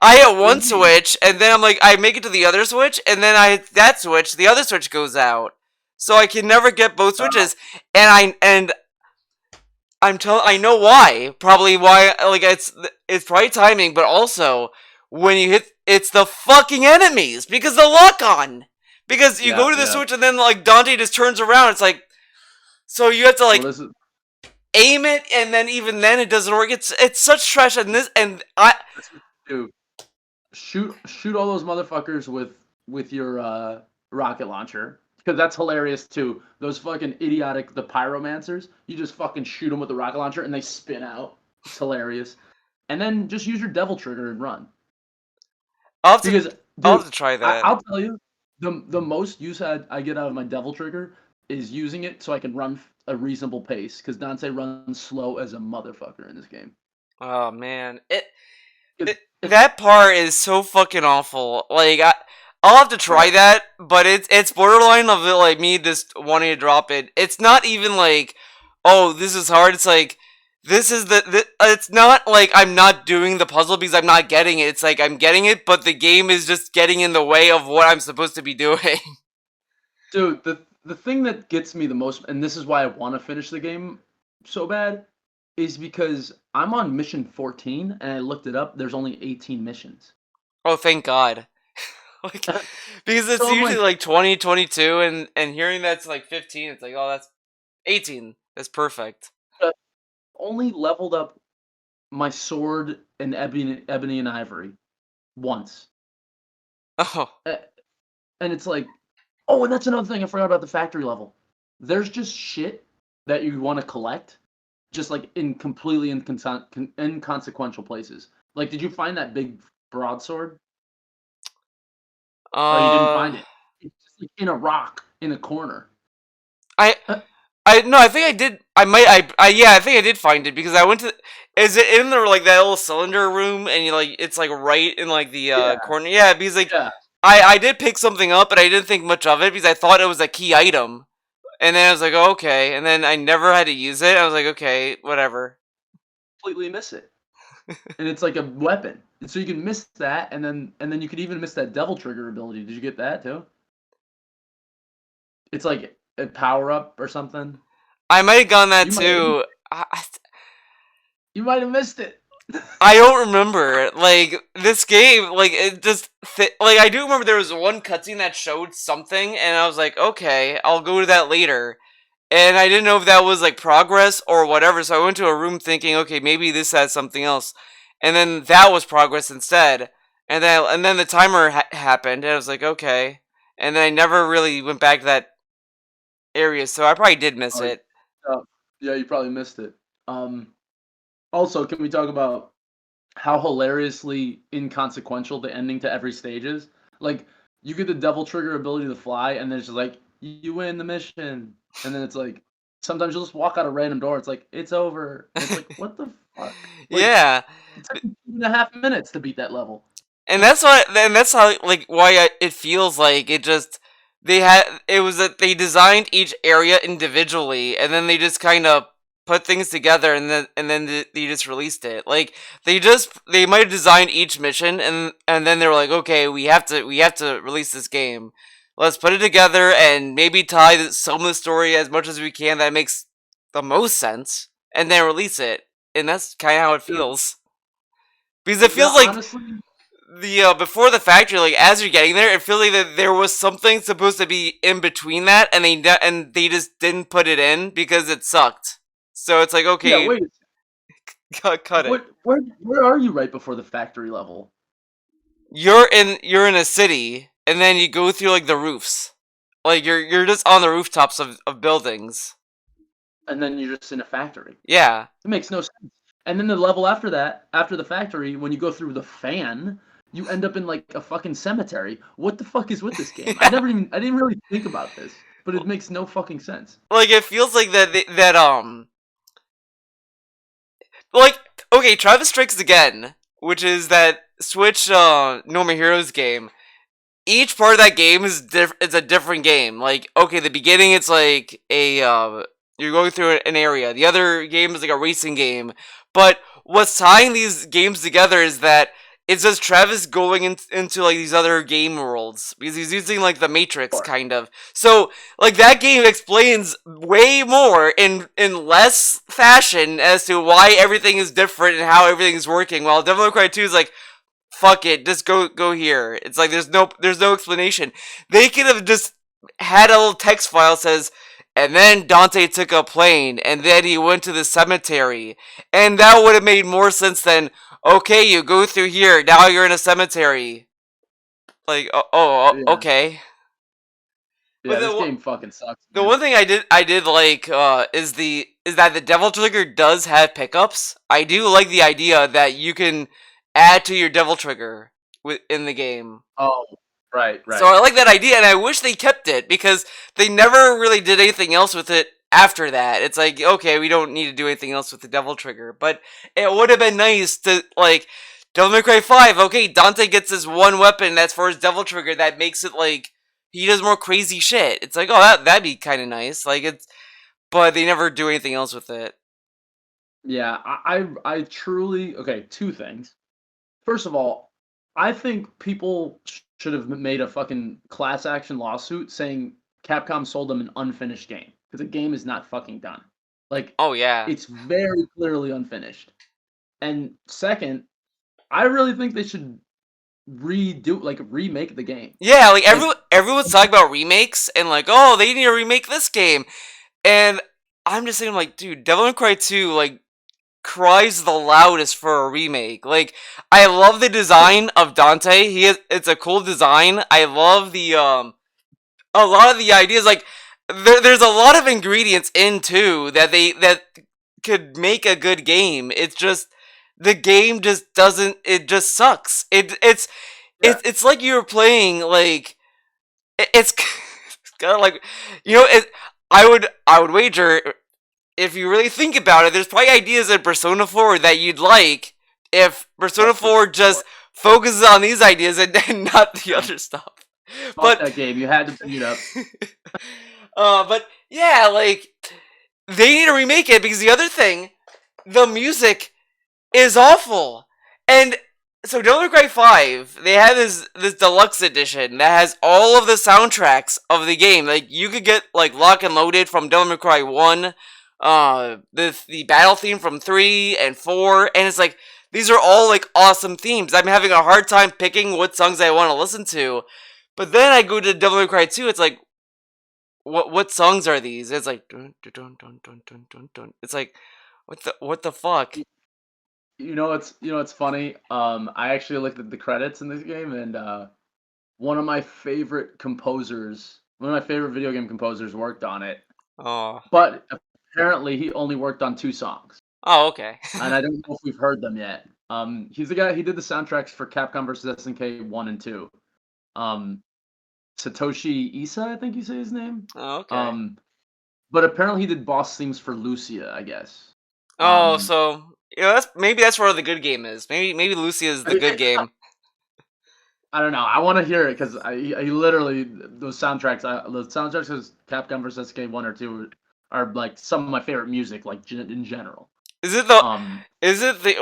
I hit What do one you mean? switch, and then I'm like, I make it to the other switch, and then I hit that switch, the other switch goes out. So I can never get both Uh, switches, and I know why. Probably why. Like it's probably timing, but also when you hit, it's the fucking enemies because the lock on. Because you yeah, go to the yeah. switch and then like Dante just turns around. It's like so you have to Well, like this is aim it, and then even then it doesn't work. It's such trash. And this and I that's what you do. Shoot all those motherfuckers with your rocket launcher because that's hilarious too. Those fucking idiotic the pyromancers. You just fucking shoot them with the rocket launcher and they spin out. It's hilarious. And then just use your devil trigger and run. I'll have to Because I'll dude, have to try that. I'll tell you the most use I get out of my devil trigger is using it so I can run a reasonable pace. Because Dante runs slow as a motherfucker in this game. Oh man, it Because if that part is so fucking awful. Like I'll have to try right, that, but it's borderline of it, like me just wanting to drop it. It's not even like, oh, this is hard. It's like this is it's not like I'm not doing the puzzle because I'm not getting it. It's like I'm getting it, but the game is just getting in the way of what I'm supposed to be doing. dude, the thing that gets me the most, and this is why I want to finish the game so bad, is because I'm on mission 14 and I looked it up. There's only 18 missions. Oh, thank God. Like because it's So I'm usually like, like 20, 22, and hearing that's like 15, it's like, oh, that's 18. That's perfect. uh, only leveled up my sword in ebony and ivory once. Oh, Uh, And it's like, oh, and that's another thing I forgot about the factory level. There's just shit that you want to collect, just like in completely inconsequential places. Like, did you find that big broadsword? Oh, you didn't uh, find it. It's just like in a rock in a corner. I Uh, I no, I think I did. Yeah, I think I did find it because I went to. Is it in the like that little cylinder room and you like it's like right in like the yeah, corner? Yeah, because like yeah. I did pick something up, but I didn't think much of it because I thought it was a key item, and then I was like, oh, okay, and then I never had to use it. I was like, okay, whatever. Completely miss it, and it's like a weapon. And so you can miss that, and then you could even miss that devil trigger ability. Did you get that too? It's like a power up or something. I might have gone that You might too. you might have missed it. I don't remember. Like this game, like it just like I do remember there was one cutscene that showed something, and I was like, okay, I'll go to that later. And I didn't know if that was like progress or whatever, so I went to a room thinking, okay, maybe this has something else, and then that was progress instead. and then the timer happened, and I was like, okay, and then I never really went back to that area, so I probably did miss Oh, it. yeah. Yeah, you probably missed it. Um, Also, can we talk about how hilariously inconsequential the ending to every stage is? Like, you get the devil trigger ability to fly, and then it's just like, you win the mission. And then it's like, sometimes you'll just walk out a random door. It's like, it's over. And it's like, what the fuck? Like, Yeah, it took me 2.5 minutes to beat that level. and that's how like it feels like it just they had it was that they designed each area individually, and then they just kind of put things together, and then they just released it. Like they might have designed each mission, and then they were like, okay, we have to release this game. Let's put it together and maybe tie some of the story as much as we can that makes the most sense, and then release it. And that's kind of how it Yeah, feels, because it yeah, feels like honestly, the before the factory, like as you're getting there, it feels like that there was something supposed to be in between that, and they just didn't put it in because it sucked. So it's like, yeah, okay, wait, cut it. where are you right before the factory level? You're in a city, and then you go through like the roofs, like you're just on the rooftops of buildings. And then you're just in a factory. Yeah, It makes no sense. And then the level after that, after the factory, when you go through the fan, you end up in like a fucking cemetery. What the fuck is with this game? I didn't really think about this, but it makes no fucking sense. like it feels like that like okay, Travis Strikes Again, which is that Switch No More Heroes game. Each part of that game is it's a different game. Like, okay, the beginning it's like a you're going through an area. The other game is like a racing game. But what's tying these games together is that it's just Travis going into like these other game worlds, because he's using like the Matrix Sure. kind of. So like that game explains way more in less fashion as to why everything is different and how everything is working. While Devil May Cry 2 is like, fuck it, just go here. It's like there's no explanation. They could have just had a little text file that says, and then Dante took a plane, and then he went to the cemetery, and that would have made more sense than, okay, you go through here, now you're in a cemetery. Like, Yeah. okay. But Yeah, this game fucking sucks, the man. one thing I did like is that the Devil Trigger does have pickups. I do like the idea that you can add to your Devil Trigger in the game. Oh, right, So right. I like that idea, and I wish they kept it, because they never really did anything else with it after that. It's like, okay, we don't need to do anything else with the Devil Trigger, but it would have been nice to like Devil May Cry 5. Okay, Dante gets this one weapon that's for his Devil Trigger that makes it like he does more crazy shit. It's like, oh, that'd be kind of nice. Like it's, but they never do anything else with it. Yeah, I truly okay, two things. First of all, I think people should have made a fucking class action lawsuit saying Capcom sold them an unfinished game because the game is not fucking done. Like, Oh yeah, it's very clearly unfinished. And second, I really think they should remake the game. yeah. Like Like, everyone's talking about remakes and like, oh, they need to remake this game, and I'm just saying, like, dude, Devil May Cry 2, like, cries the loudest for a remake. Like, I love the design of Dante. It's a cool design. I love the a lot of the ideas. Like, there's a lot of ingredients in too that could make a good game. It's just the game just doesn't. It just sucks. yeah, It's like you're playing like it's kind of like, it. I would wager, if you really think about it, there's probably ideas in Persona 4 that you'd like if oh, Persona for 4 sure. just focuses on these ideas and not the other stuff. Fuck But that game. You had to beat it up. but yeah, like they need to remake it, because the other thing, the music is awful. And so Devil May Cry 5, they had this deluxe edition that has all of the soundtracks of the game. Like you could get like Lock and Loaded from Devil May Cry 1, the battle theme from 3 and 4, and it's like these are all like awesome themes. I'm having a hard time picking what songs I want to listen to. But then I go to Devil May Cry 2, it's like, what songs are these? It's like dun, dun, dun, dun, dun, dun, dun. It's like, what the fuck? it's funny. I actually looked at the credits in this game, and one of my favorite composers, one of my favorite video game composers, worked on it. Oh. But apparently, he only worked on 2 songs, Oh, okay. and I don't know if we've heard them yet. He's the guy. He did the soundtracks for Capcom vs SNK 1 and 2. Um, Satoshi Isa, I think you say his name. Oh, okay. But apparently he did boss themes for Lucia, I guess. Oh, so that's where the good game is. Maybe Lucia is the good game. I don't know. I want to hear it because I literally those soundtracks. The soundtracks of Capcom vs SK 1 or 2 are like some of my favorite music, like in general. Is it the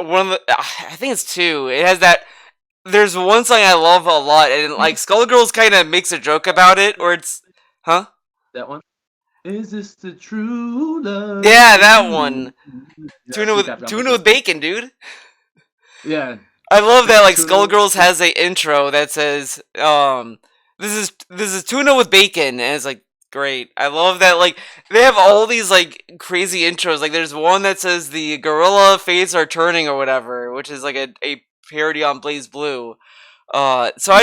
one of the? I think it's 2. It has that. There's one song I love a lot, and like Skullgirls kind of makes a joke about it, or it's, huh? That one. Is this the true love? Yeah, that one. Yeah, Tuna with bacon, dude. Yeah. I love that like Skullgirls has a intro that says this is tuna with bacon, and it's like great. I love that like they have all these like crazy intros. Like there's one that says the gorilla faces are turning or whatever, which is like a parody on Blaze Blue. So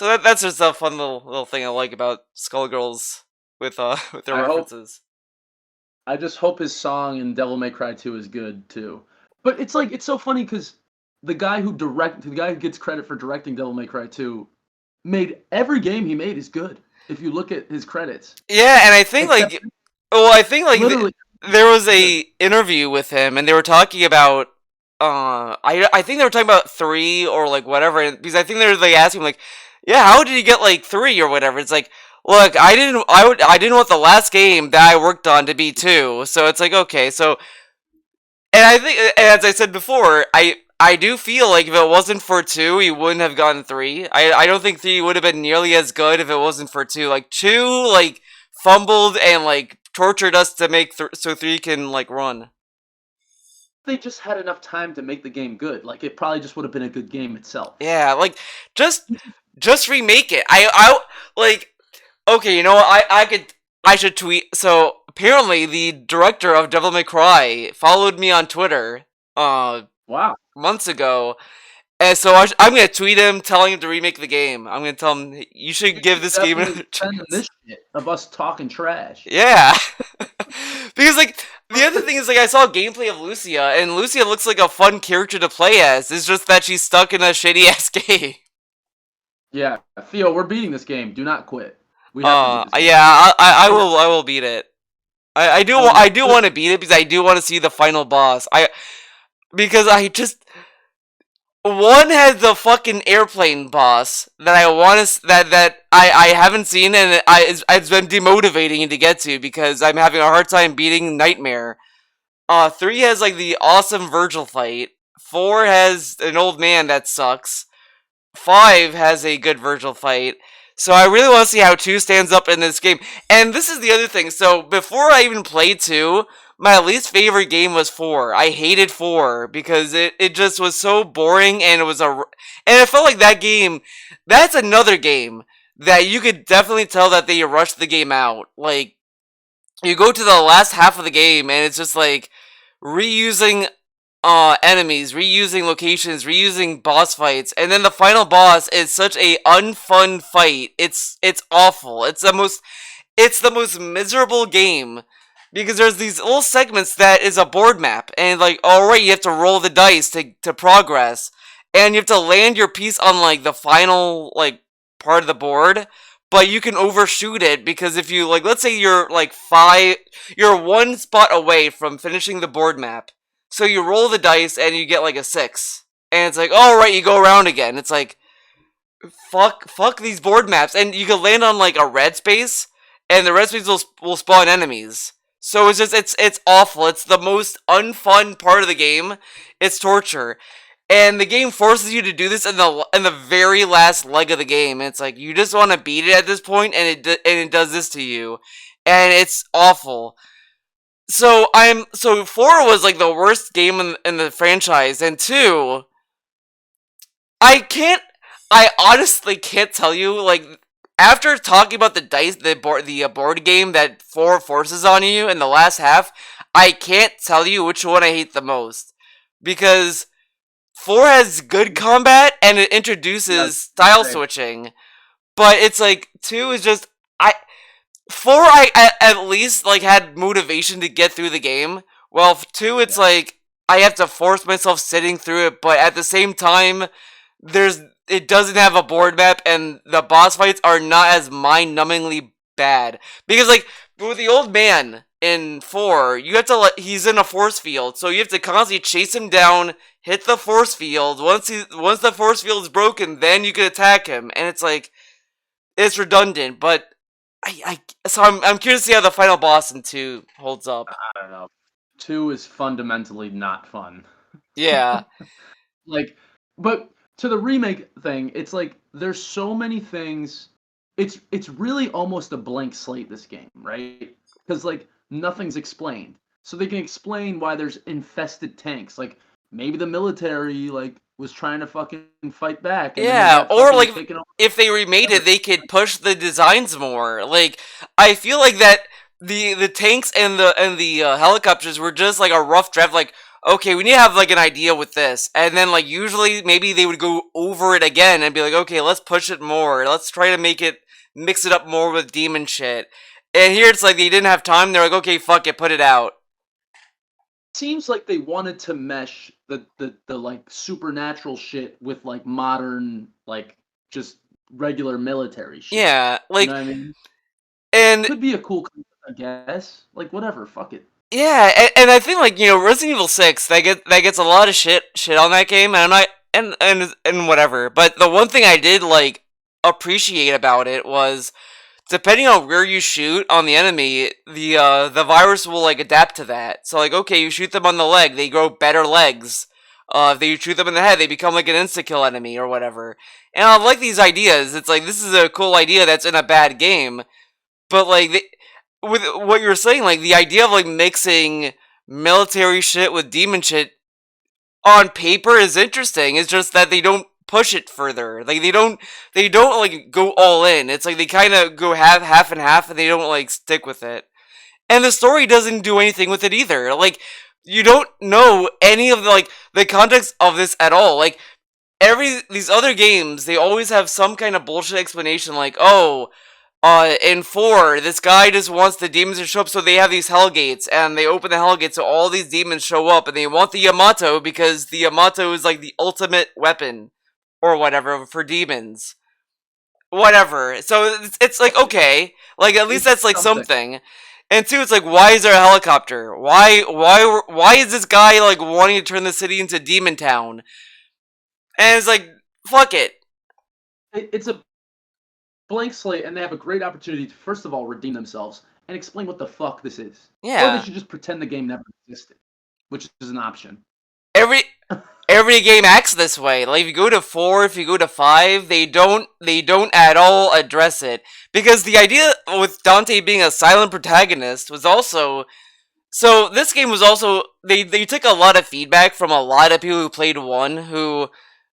that's just a fun little thing I like about Skullgirls with their references. I just hope his song in Devil May Cry 2 is good too. But it's like it's so funny because the guy who gets credit for directing Devil May Cry 2 made every game he made is good. If you look at his credits. Yeah, and I think there was a interview with him, and they were talking about I think they were talking about 3 or like whatever, because I think they asked him like, yeah, how did you get like 3 or whatever? It's like, look, I didn't want the last game that I worked on to be 2, so it's like okay, so. And I think, as I said before, I do feel like if it wasn't for 2, he wouldn't have gotten 3. I don't think 3 would have been nearly as good if it wasn't for 2. Like 2, like fumbled and like tortured us to make so 3 can like run. They just had enough time to make the game good. Like it probably just would have been a good game itself. Yeah, like just remake it. I like okay, you know what? I should tweet. So apparently the director of Devil May Cry followed me on Twitter. Wow. Months ago, and so I'm gonna tweet him telling him to remake the game. I'm gonna tell him you should give this game a chance. This shit of us talking trash. Yeah, because like the other thing is like I saw gameplay of Lucia, and Lucia looks like a fun character to play as. It's just that she's stuck in a shitty ass game. Yeah, Theo, we're beating this game. Do not quit. We have to beat this game. Yeah, I will beat it. I do want to beat it because I do want to see the final boss. Because I just one has the fucking airplane boss that I want to that I haven't seen, and it's been demotivating to get to because I'm having a hard time beating Nightmare. 3 has like the awesome Virgil fight. 4 has an old man that sucks. 5 has a good Virgil fight. So I really want to see how 2 stands up in this game. And this is the other thing. So before I even played 2. My least favorite game was 4. I hated 4 because it just was so boring, and it felt like that game. That's another game that you could definitely tell that they rushed the game out. Like you go to the last half of the game, and it's just like reusing enemies, reusing locations, reusing boss fights, and then the final boss is such a unfun fight. It's awful. It's the most miserable game. Because there's these little segments that is a board map, and like, alright, you have to roll the dice to progress, and you have to land your piece on like the final like part of the board, but you can overshoot it because if you like, let's say you're like you're 1 spot away from finishing the board map, so you roll the dice and you get like a 6, and it's like, alright, you go around again. It's like, fuck these board maps, and you can land on like a red space, and the red space will spawn enemies. So it's awful. It's the most unfun part of the game. It's torture, and the game forces you to do this in the very last leg of the game. And it's like you just want to beat it at this point, and it does this to you, and it's awful. So 4 was like the worst game in the franchise, and 2, I honestly can't tell you like. After talking about the board game that 4 forces on you in the last half, I can't tell you which one I hate the most. Because 4 has good combat and it introduces style switching, but it's like 2 is just I 4 I at least like had motivation to get through the game. Well, 2 it's like I have to force myself sitting through it, but at the same time it doesn't have a board map and the boss fights are not as mind-numbingly bad. Because like with the old man in 4, you have to he's in a force field, so you have to constantly chase him down, hit the force field. Once the force field is broken, then you can attack him, and it's like it's redundant. But so I'm curious to see how the final boss in 2 holds up. I don't know. 2 is fundamentally not fun. Yeah. Like, but to the remake thing, it's like there's so many things. It's really almost a blank slate, this game, right? Because like nothing's explained, so they can explain why there's infested tanks. Like maybe the military like was trying to fucking fight back. And Yeah, or like if they remade it, they could push the designs more. Like I feel like that the tanks and the helicopters were just like a rough draft. Like okay, we need to have like an idea with this, and then like usually maybe they would go over it again and be like, okay, let's push it more. Let's try to mix it up more with demon shit. And here it's like they didn't have time. They're like, okay, fuck it, put it out. Seems like they wanted to mesh the like supernatural shit with like modern like just regular military shit. Yeah, like you know what I mean? And could be a cool concept, I guess. Like whatever, fuck it. Yeah, and I think like Resident Evil 6 that gets a lot of shit on that game, and I'm not and whatever. But the one thing I did like appreciate about it was depending on where you shoot on the enemy, the virus will like adapt to that. So like okay, you shoot them on the leg, they grow better legs. If you shoot them in the head, they become like an insta-kill enemy or whatever. And I like these ideas. It's like this is a cool idea that's in a bad game, but like with what you're saying, like the idea of like mixing military shit with demon shit on paper is interesting. It's just that they don't push it further. Like they don't like go all in. It's like they kind of go half and half, and they don't like stick with it. And the story doesn't do anything with it either. Like you don't know any of the context of this at all. Like these other games, they always have some kind of bullshit explanation, like in 4, this guy just wants the demons to show up, so they have these hellgates, and they open the hellgates, so all these demons show up, and they want the Yamato, because the Yamato is, like, the ultimate weapon, or whatever, for demons. Whatever. So, it's like, okay, like, at least that's, like, something. And 2, it's like, why is there a helicopter? Why is this guy, like, wanting to turn the city into Demon Town? And it's like, fuck it. It's a blank slate, and they have a great opportunity to first of all redeem themselves and explain what the fuck this is. Yeah. Or they should just pretend the game never existed, which is an option. Every game acts this way. Like if you go to 4, if you go to 5, they don't at all address it, because the idea with Dante being a silent protagonist was also so this game was also they took a lot of feedback from a lot of people who played 1 who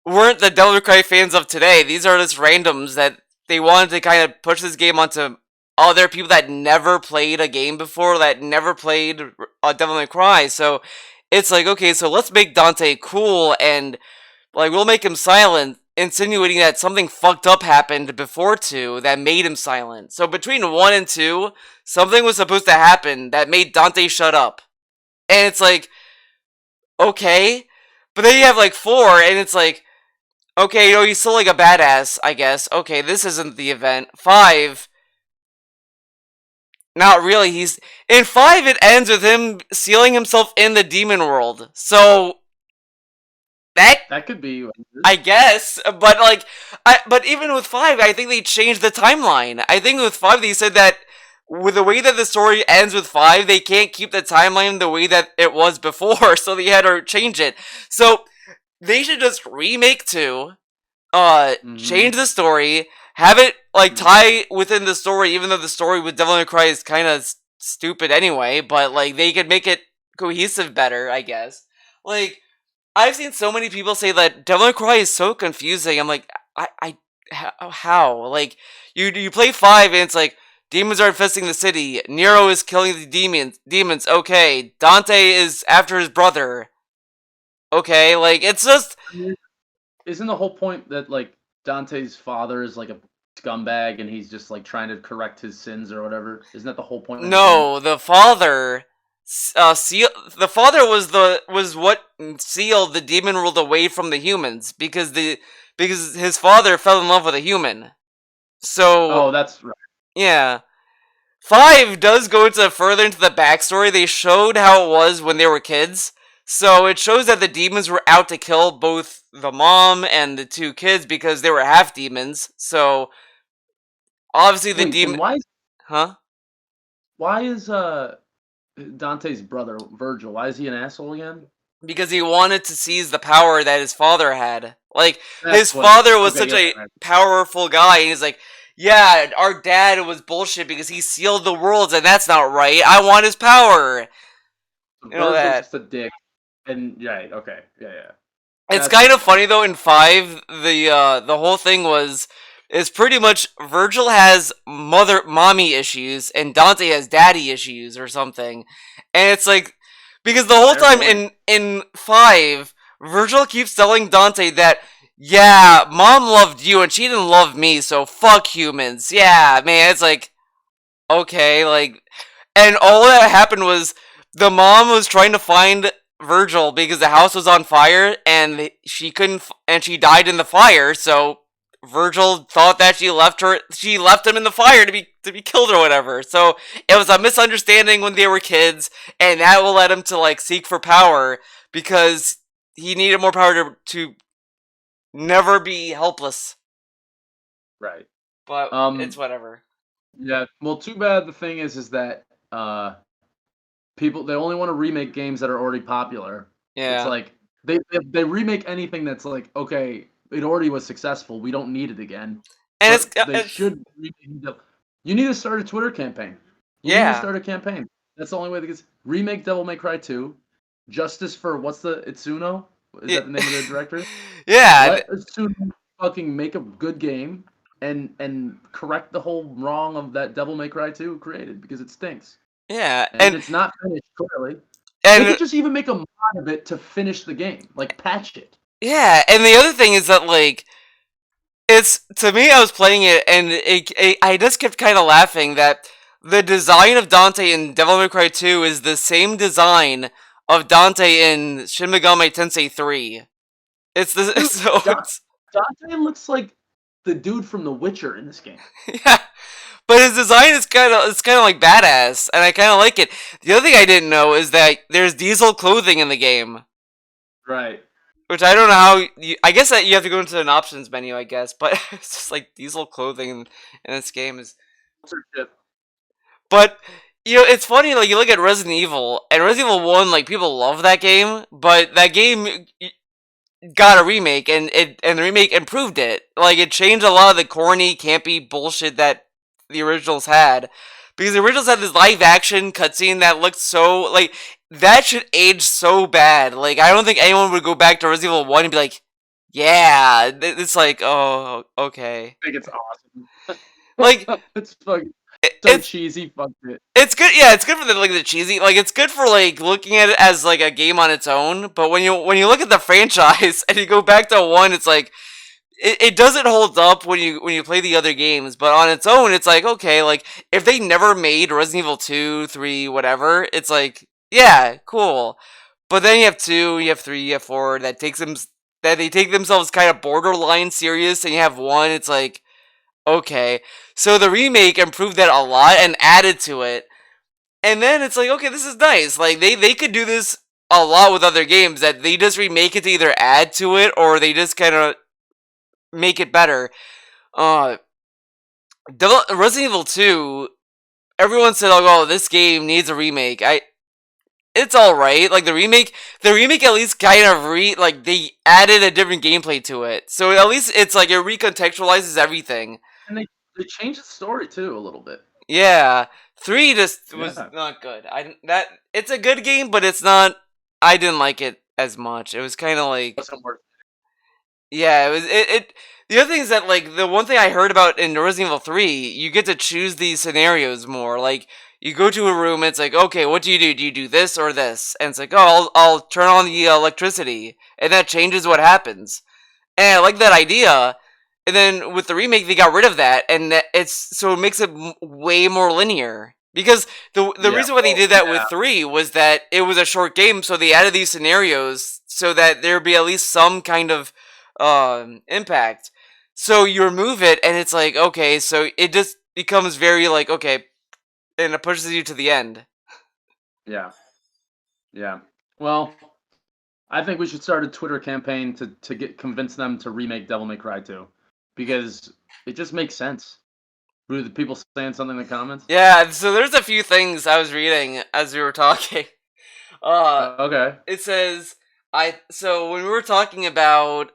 weren't the Devil May Cry fans of today. These are just randoms that they wanted to kind of push this game onto other people that never played a game before, that never played Devil May Cry. So it's like, okay, so let's make Dante cool, and like we'll make him silent, insinuating that something fucked up happened before 2 that made him silent. So between 1 and 2, something was supposed to happen that made Dante shut up. And it's like, okay. But then you have like 4, and it's like, okay, he's still like a badass, I guess. Okay, this isn't the event. 5, not really. In 5, it ends with him sealing himself in the demon world. So that could be, I guess. But like, but even with 5, I think they changed the timeline. I think with 5, they said that with the way that the story ends with 5, they can't keep the timeline the way that it was before, so they had to change it. So they should just remake 2, change the story, have it like tie within the story, even though the story with Devil May Cry is kind of stupid anyway, but like they could make it cohesive better, I guess. Like I've seen so many people say that Devil May Cry is so confusing. I'm like, how? Like you play 5 and it's like demons are infesting the city, Nero is killing the demons. Okay, Dante is after his brother. Okay, like it's just I mean, isn't the whole point that like Dante's father is like a scumbag and he's just like trying to correct his sins or whatever? Isn't that the whole point of the game? No, the father, seal. The father was what sealed the demon world away from the humans because his father fell in love with a human. So Oh, that's right. yeah, 5 does go into further into the backstory. They showed how it was when they were kids. So it shows that the demons were out to kill both the mom and the 2 kids because they were half demons. So obviously the Wait, and demon, why is huh? why is Dante's brother Virgil? Why is he an asshole again? Because he wanted to seize the power that his father had. Like his That's what it is. father was Okay, such you're a right. powerful guy, and he's like, "Yeah, our dad was bullshit because he sealed the worlds, and that's not right. I want his power." You know Virgil's that. just a dick, and right, okay, yeah, yeah. It's That's kind what of it is. funny though. In 5, the whole thing is pretty much Virgil has mommy issues, and Dante has daddy issues or something, and it's like because the whole Fair time point. in 5, Virgil keeps telling Dante that yeah, mom loved you and she didn't love me, so fuck humans. Yeah, man, it's like okay, like and all that happened was the mom was trying to find Virgil because the house was on fire and she couldn't and she died in the fire. So Virgil thought that she left him in the fire to be killed or whatever. So it was a misunderstanding when they were kids, and that will let him to like seek for power because he needed more power to never be helpless. Right. But it's Um. whatever. Yeah. Well, too bad. The thing is that people they only want to remake games that are already popular. It's Yeah, like they remake anything that's like okay, it already was successful. We don't need it again. and But they it's should. You need to start a Twitter campaign. You need to yeah. start a campaign. That's the only way that gets remake Devil May Cry 2. Justice for what's the Itsuno? Is Yeah. that the name of the director? Yeah, Let Itsuno fucking make a good game and correct the whole wrong of that Devil May Cry 2 created because it stinks. yeah, And it's not finished clearly. They and could just even make a mod of it to finish the game, like patch it. yeah, and the other thing is that like it's to me, I was playing it and I just kept kind of laughing that the design of Dante in Devil May Cry 2 is the same design of Dante in Shin Megami Tensei 3. It's the Dude, so Don- Dante looks like the dude from The Witcher in this game. yeah, but his design is kind of like badass, and I kind of like it. The other thing I didn't know is that there's diesel clothing in the game. Right. Which I don't know how. I guess that you have to go into an options menu, I guess. But it's just like diesel clothing in this game is. Sponsorship. But it's funny. Like you look at Resident Evil and Resident Evil 1, like people love that game, but that game got a remake, and the remake improved it. Like it changed a lot of the corny, campy bullshit that the originals had. Because the originals had this live action cutscene that looked so like that should age so bad. Like I don't think anyone would go back to Resident Evil 1 and be like, yeah, it's like, oh, okay. I think it's awesome. Like It's fucking so it's cheesy. Fuck it. it's good. Yeah, it's good for the cheesy. Like it's good for like looking at it as like a game on its own. But when you look at the franchise and you go back to 1, it's like it doesn't hold up when you play the other games, but on its own, it's like okay, like if they never made Resident Evil 2, 3, whatever, it's like yeah, cool. But then you have 2, you have 3, you have 4 that they take themselves kind of borderline serious, and you have 1, it's like okay. So the remake improved that a lot and added to it, and then it's like okay, this is nice. Like they could do this a lot with other games that they just remake it to either add to it or they just kind of make it better. Uh, Resident Evil 2, everyone said, "Oh, this game needs a remake." It's all right. Like the remake at least kind of like they added a different gameplay to it, so at least it's like it recontextualizes everything. And they changed the story too a little bit. Yeah, 3 just was Yeah. not good. That it's a good game, but it's not. I didn't like it as much. It was kind of like Wasn't worth yeah, it was it. The other thing is that like the one thing I heard about in Resident Evil 3, you get to choose these scenarios more. Like you go to a room and it's like, okay, what do? Do you do this or this? And it's like, oh, I'll turn on the electricity, and that changes what happens. And I like that idea. And then with the remake, they got rid of that, and it makes it way more linear. Because the reason why they did that with 3 was that it was a short game, so they added these scenarios so that there'd be at least some kind of impact. So you remove it, and it's like, okay, so it just becomes very like, okay, and it pushes you to the end. Yeah. Well, I think we should start a Twitter campaign to convince them to remake Devil May Cry 2, because it just makes sense. Were the people saying something in the comments? Yeah, so there's a few things I was reading as we were talking. Okay. It says so when we were talking about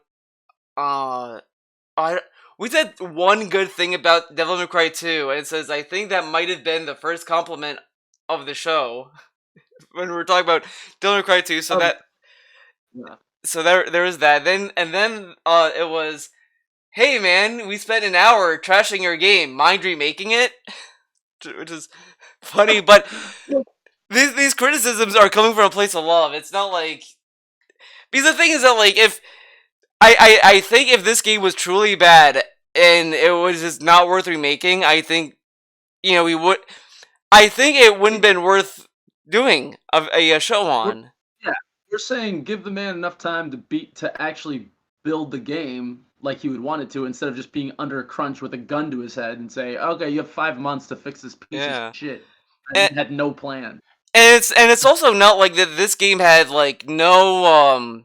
we said one good thing about Devil May Cry 2, and it says I think that might have been the first compliment of the show when we were talking about Devil May Cry 2. So so there was that. Then it was, hey man, we spent an hour trashing your game. Mind remaking it? Which is funny, but these criticisms are coming from a place of love. It's not like, because the thing is that like if I think if this game was truly bad and it was just not worth remaking, I think we would. I think it wouldn't have been worth doing a show on. Yeah, you're saying give the man enough time to actually build the game like he would want it to, instead of just being under a crunch with a gun to his head and say, okay, you have 5 months to fix this piece of shit. And had no plan. And it's also not like that this game had like no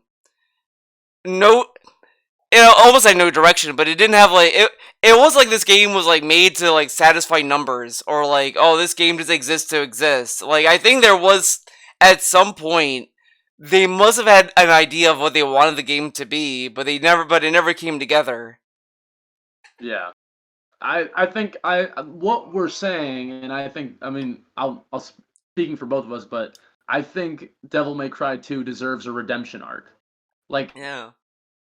almost had no direction, but it didn't have like it was like this game was like made to like satisfy numbers, or like, oh, this game just exists to exist. Like I think there was at some point they must have had an idea of what they wanted the game to be, but it never came together. Yeah. I think what we're saying, and I mean I'll speaking for both of us, but I think Devil May Cry 2 deserves a redemption arc. Like, yeah,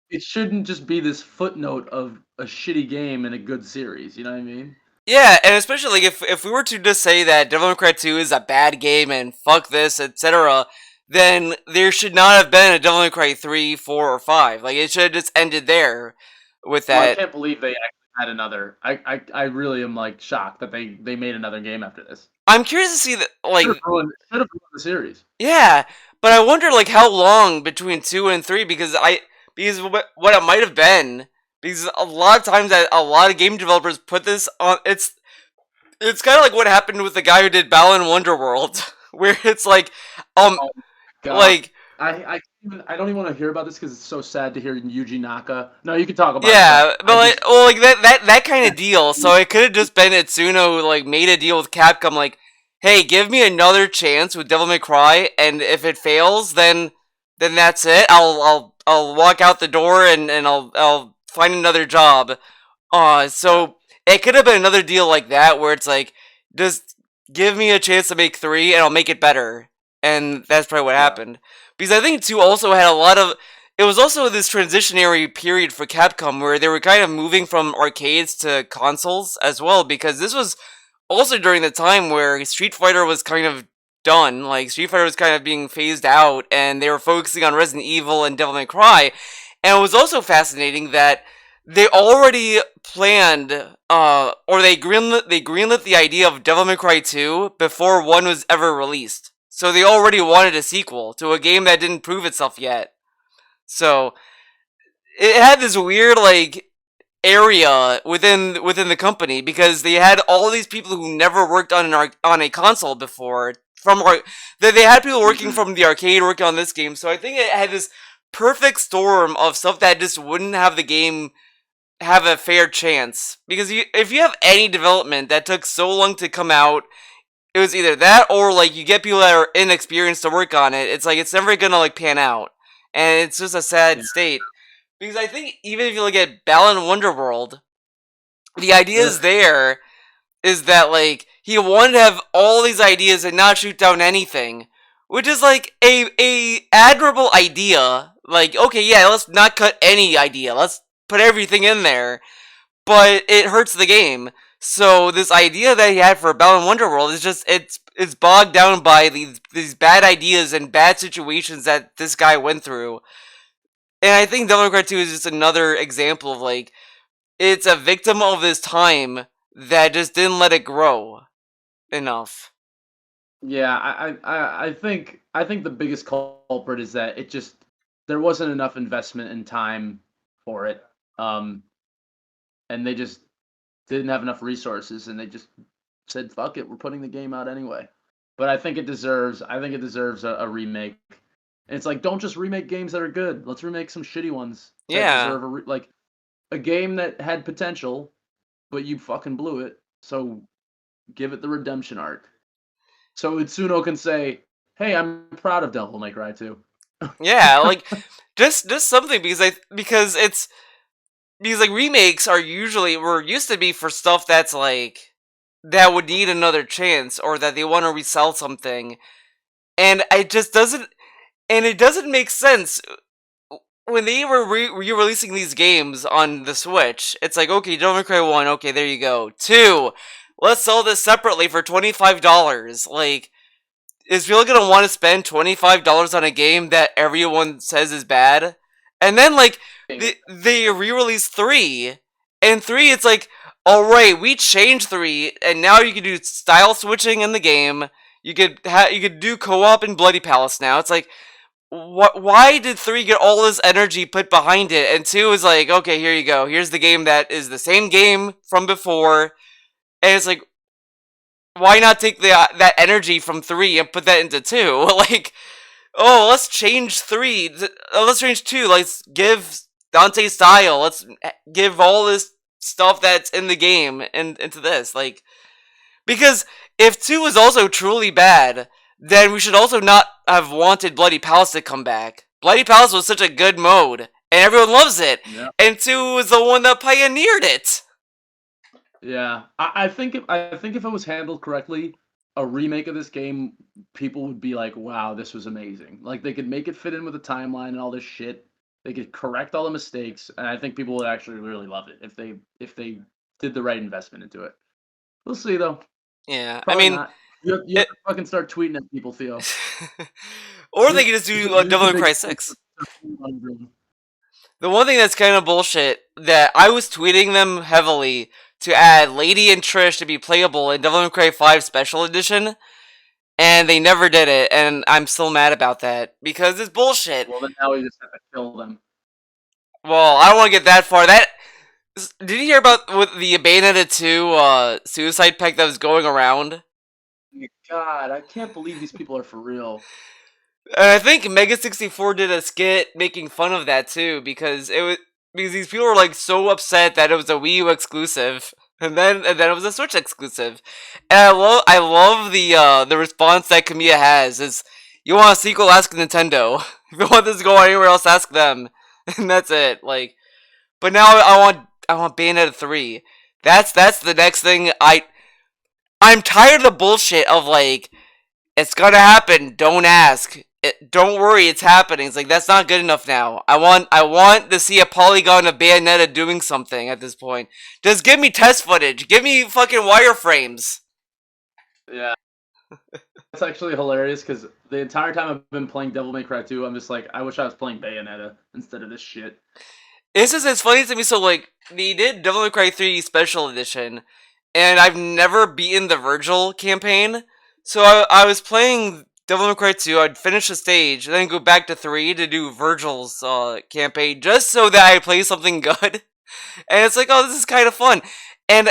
it shouldn't just be this footnote of a shitty game in a good series. You know what I mean? Yeah, and especially like if we were to just say that Devil May Cry 2 is a bad game and fuck this, etc., then there should not have been a Devil May Cry 3, 4, or 5. Like, it should have just ended there with that. Well, I can't believe they actually had another. I really am like shocked that they made another game after this. I'm curious to see that, like, should have ruined the series. Yeah, but I wonder like how long between 2 and 3, because what it might have been, because a lot of times that a lot of game developers put this on. It's kind of like what happened with the guy who did Balan Wonderworld, where it's like, like I don't even want to hear about this because it's so sad to hear Yuji Naka. No, you can talk about it. But like that kind of deal. So it could have just been Itsuno like made a deal with Capcom, like, hey, give me another chance with Devil May Cry, and if it fails, then that's it. I'll walk out the door and I'll find another job. So it could have been another deal like that, where it's like, just give me a chance to make 3 and I'll make it better. And that's probably what happened. Because I think 2 also had a lot of... It was also this transitionary period for Capcom where they were kind of moving from arcades to consoles as well, because this was also during the time where Street Fighter was kind of done. Like, Street Fighter was kind of being phased out, and they were focusing on Resident Evil and Devil May Cry. And it was also fascinating that they already planned, or they greenlit the idea of Devil May Cry 2 before 1 was ever released. So they already wanted a sequel to a game that didn't prove itself yet. So it had this weird like area within the company, because they had all these people who never worked on a console before. They had people working from the arcade working on this game. So I think it had this perfect storm of stuff that just wouldn't have the game have a fair chance. Because if you have any development that took so long to come out, it was either that or like you get people that are inexperienced to work on it. It's like it's never gonna like pan out, and it's just a sad state. Because I think even if you look at Balan Wonderworld, the idea is that like he wanted to have all these ideas and not shoot down anything, which is like a admirable idea. Like, okay, yeah, let's not cut any idea. Let's put everything in there, but it hurts the game. So this idea that he had for Balan Wonderworld is just it's bogged down by these bad ideas and bad situations that this guy went through. And I think Devil May Cry 2 is just another example of like it's a victim of his time that just didn't let it grow enough. Yeah, I think the biggest culprit is that it just there wasn't enough investment in time for it, um, and they just didn't have enough resources, and they just said, "Fuck it, we're putting the game out anyway." But I think it deserves a remake. And it's like, don't just remake games that are good. Let's remake some shitty ones that Yeah. deserve like a game that had potential, but you fucking blew it. So give it the redemption arc. So Utsuno can say, "Hey, I'm proud of Devil May Cry 2." Yeah, like just something because like remakes are usually were used to be for stuff that's like that would need another chance or that they want to resell something. And it doesn't make sense when they were re-releasing these games on the Switch. It's like, okay, Devil May Cry 1, okay, there you go. 2, let's sell this separately for $25. Like, is people gonna want to spend $25 on a game that everyone says is bad? And then, like, they re-release 3, and 3, it's like, alright, we changed 3, and now you can do style switching in the game. You could do co-op in Bloody Palace now. It's like, why did 3 get all this energy put behind it, and 2 is like, okay, here you go. Here's the game that is the same game from before, and it's like, why not take that energy from 3 and put that into 2? Like, oh, let's change 3. Let's change 2. Let's give Dante style. Let's give all this stuff that's in the game and into this. Like, because if 2 is also truly bad, then we should also not have wanted Bloody Palace to come back. Bloody Palace was such a good mode, and everyone loves it. Yeah. And 2 was the one that pioneered it. Yeah, I think if it was handled correctly, a remake of this game, people would be like, "Wow, this was amazing!" Like they could make it fit in with the timeline and all this shit. They could correct all the mistakes, and I think people would actually really love it if they did the right investment into it. We'll see though. Yeah, I Probably mean, not. You have it, to fucking start tweeting at people, Theo. or they Use could just do use Devil the May big Cry stick 6. to- The one thing that's kind of bullshit that I was tweeting them heavily to add Lady and Trish to be playable in Devil May Cry 5 Special Edition, and they never did it, and I'm still mad about that because it's bullshit. Well, then now we just have to kill them. Well, I don't want to get that far. Did you hear about with the Bayonetta 2 suicide pact that was going around? God, I can't believe these people are for real. And I think Mega64 did a skit making fun of that too because these people were like so upset that it was a Wii U exclusive. And then it was a Switch exclusive. And I love the response that Kamiya has is you want a sequel, ask Nintendo. If you want this to go anywhere else, ask them. And that's it. Like but now I want Bayonetta 3. That's the next thing I'm tired of the bullshit of like it's gonna happen. Don't ask. Don't worry, it's happening. It's like that's not good enough now. I want to see a polygon of Bayonetta doing something at this point. Just give me test footage. Give me fucking wireframes. Yeah. That's actually hilarious because the entire time I've been playing Devil May Cry 2, I'm just like, I wish I was playing Bayonetta instead of this shit. It's funny to me. So like they did Devil May Cry 3 Special Edition, and I've never beaten the Virgil campaign. So I was playing Devil May Cry 2. I'd finish the stage, and then go back to 3 to do Virgil's campaign, just so that I play something good. And it's like, oh, this is kind of fun. And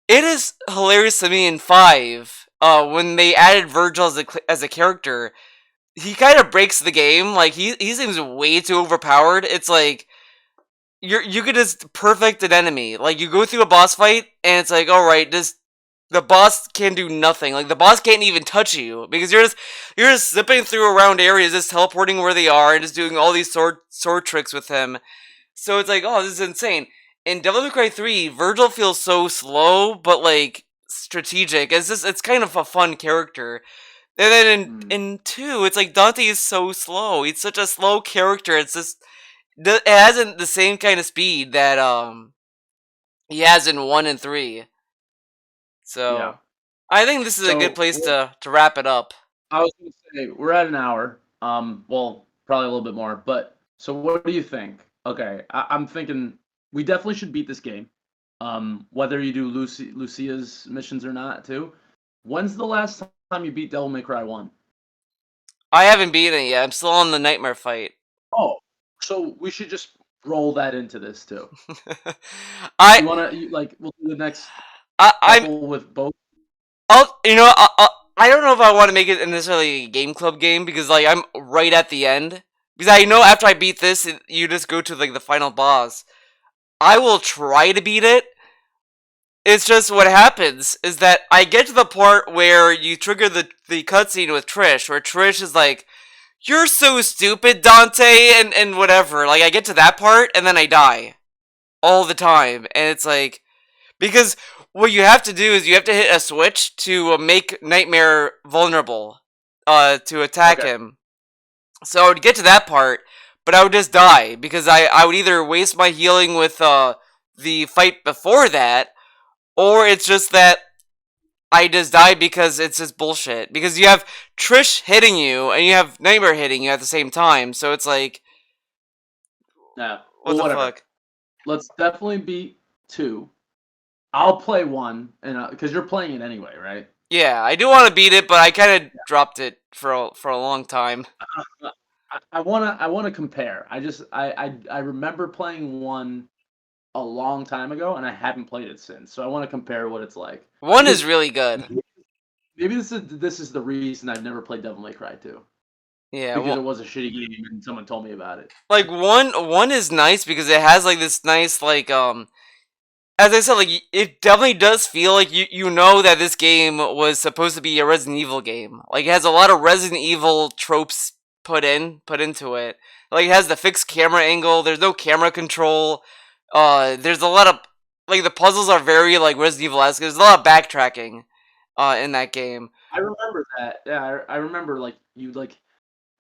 it is hilarious to me in 5, when they added Virgil as a character. He kind of breaks the game. Like, he seems way too overpowered. It's like, you could just perfect an enemy. Like, you go through a boss fight, and it's like, alright, the boss can do nothing. Like, the boss can't even touch you, because you're just zipping through around areas, just teleporting where they are, and just doing all these sword tricks with him. So it's like, oh, this is insane. In Devil May Cry 3, Virgil feels so slow, but like strategic. It's kind of a fun character. And then in 2, it's like Dante is so slow. He's such a slow character. It's just it hasn't the same kind of speed that he has in 1 and 3. Yeah. So I think this is a good So place to wrap it up. I was gonna say we're at an hour. Well, probably a little bit more. But so, what do you think? Okay, I'm thinking we definitely should beat this game. Whether you do Lucia's missions or not, too. When's the last time you beat Devil May Cry 1? I haven't beaten it yet. I'm still on the nightmare fight. Oh, so we should just roll that into this too. I You wanna like we'll do the next I'm couple with both. I don't know if I want to make it necessarily a game club game because like I'm right at the end because I know after I beat this you just go to like the final boss. I will try to beat it. It's just what happens is that I get to the part where you trigger the cutscene with Trish, where Trish is like, "You're so stupid, Dante," and whatever. Like I get to that part and then I die all the time, and it's like because what you have to do is you have to hit a switch to make Nightmare vulnerable, to attack Okay. him. So I would get to that part, but I would just die because I would either waste my healing with the fight before that, or it's just that I just die because it's just bullshit. Because you have Trish hitting you and you have Nightmare hitting you at the same time, so it's like, Yeah. what Well, the whatever. fuck? Let's definitely beat 2. I'll play 1, and because you're playing it anyway, right? Yeah, I do want to beat it, but I kind of dropped it for a long time. I wanna compare. I remember playing 1 a long time ago, and I haven't played it since. So I want to compare what it's like One is because really good. maybe this is the reason I've never played Devil May Cry 2 Yeah, because well, it was a shitty game and someone told me about it. like one is nice because it has like this nice like as I said, like it definitely does feel like you know that this game was supposed to be a Resident Evil game. Like it has a lot of Resident Evil tropes put into it. Like it has the fixed camera angle. There's no camera control. There's a lot of like the puzzles are very like Resident Evil-esque. There's a lot of backtracking, in that game. I remember that. Yeah, I remember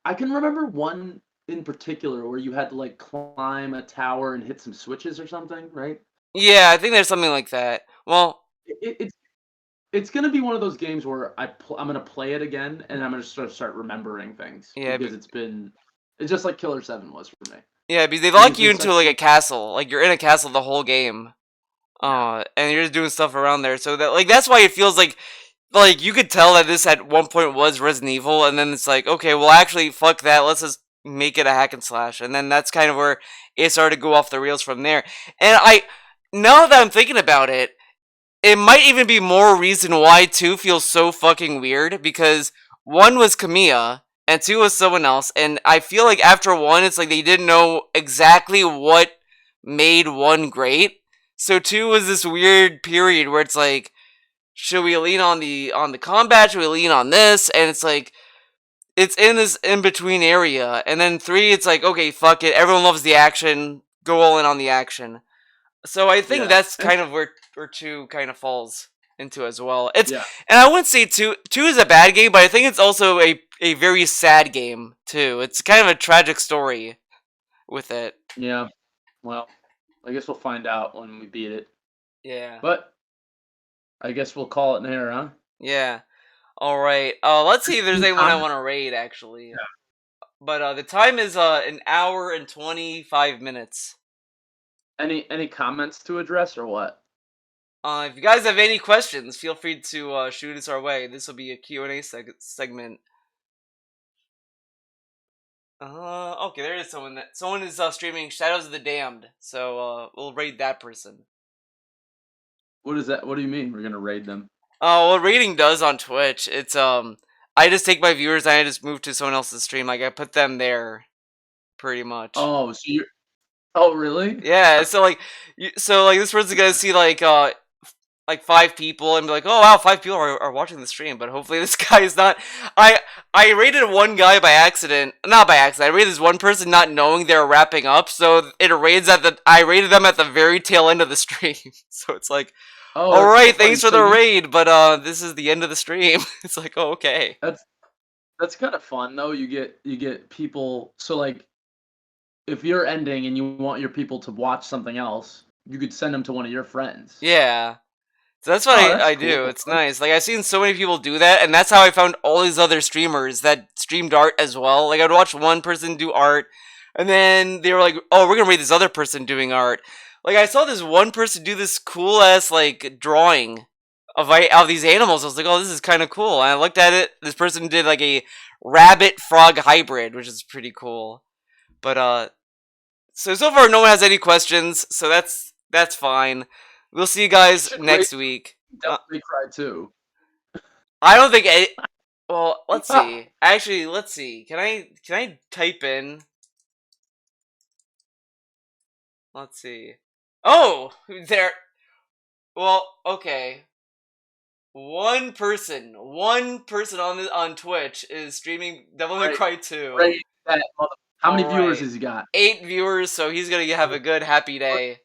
I can remember one in particular where you had to like climb a tower and hit some switches or something, right? Yeah, I think there's something like that. Well, It's gonna be one of those games where I'm gonna play it again and I'm gonna start remembering things yeah, because it's just like Killer 7 was for me. yeah, because they Like lock it's you been into such like a castle. Like you're in a castle the whole game. yeah. And you're just doing stuff around there. So that like that's why it feels like you could tell that this at one point was Resident Evil, and then it's like, okay, well actually fuck that, let's just make it a hack and slash, and then that's kind of where it started to go off the rails from there. And I now that I'm thinking about it, it might even be more reason why two feels so fucking weird because one was Kamiya and two was someone else, and I feel like after one, it's like they didn't know exactly what made one great. So two was this weird period where it's like, should we lean on the combat? Should we lean on this? And it's like it's in this in between area. And then three, it's like okay, fuck it. Everyone loves the action. Go all in on the action. So I think Yeah. that's kind of where two kind of falls into as well. It's Yeah. and I wouldn't say two is a bad game, but I think it's also a very sad game too. It's kind of a tragic story with it. Yeah. Well, I guess we'll find out when we beat it. Yeah. But I guess we'll call it there, huh? Yeah. All right. Let's see if there's Any anyone I comment? want to raid actually. But the time is an hour and 25 minutes. Any comments to address or what? If you guys have any questions, feel free to shoot us our way. This will be a Q&A segment. Okay, there is someone is streaming Shadows of the Damned, so we'll raid that person. What is that? What do you mean we're gonna raid them? What raiding does on Twitch, it's I just take my viewers and I just move to someone else's stream. Like I put them there, pretty much. Oh, so you're. Oh, really? Yeah, so like, so like this person's gonna see like five people and be like, oh wow, five people are watching the stream, but hopefully this guy is not. I rated one guy by accident, not by accident. I rated this one person not knowing they were wrapping up, so it raids I rated them at the very tail end of the stream. So it's like, Oh, all that's so right, funny. thanks for So the you raid, but this is the end of the stream. It's like, oh, okay. that's kind of fun though. You get people. So like, if you're ending and you want your people to watch something else, you could send them to one of your friends. Yeah. So that's what Oh, that's I cool. do. It's nice. Like I've seen so many people do that, and that's how I found all these other streamers that streamed art as well. Like I'd watch one person do art, and then they were like, "Oh, we're gonna rate this other person doing art." Like I saw this one person do this cool ass like drawing of these animals. I was like, "Oh, this is kind of cool." And I looked at it. This person did like a rabbit frog hybrid, which is pretty cool. But so far no one has any questions, so that's fine. We'll see you guys Should rate next week. Definitely Cry too. I don't think any. Well, let's see. Actually, let's see. Can I type in? Let's see. Oh, there. Well, okay. One person on Twitch is streaming Devil May Right, Cry 2. rate that mother. How many All viewers right, has he got? 8 viewers, so he's gonna have a good happy day.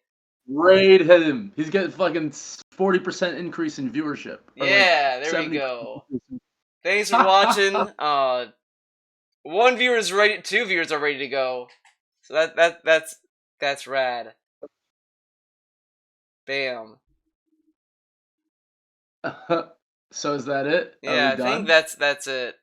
Raid him. He's getting fucking 40% increase in viewership. Or Yeah, like there we 70%. go. Thanks for watching. One viewer is ready. 2 viewers are ready to go. So that's rad. Bam. So is that it? Are Yeah, we I think done? that's it.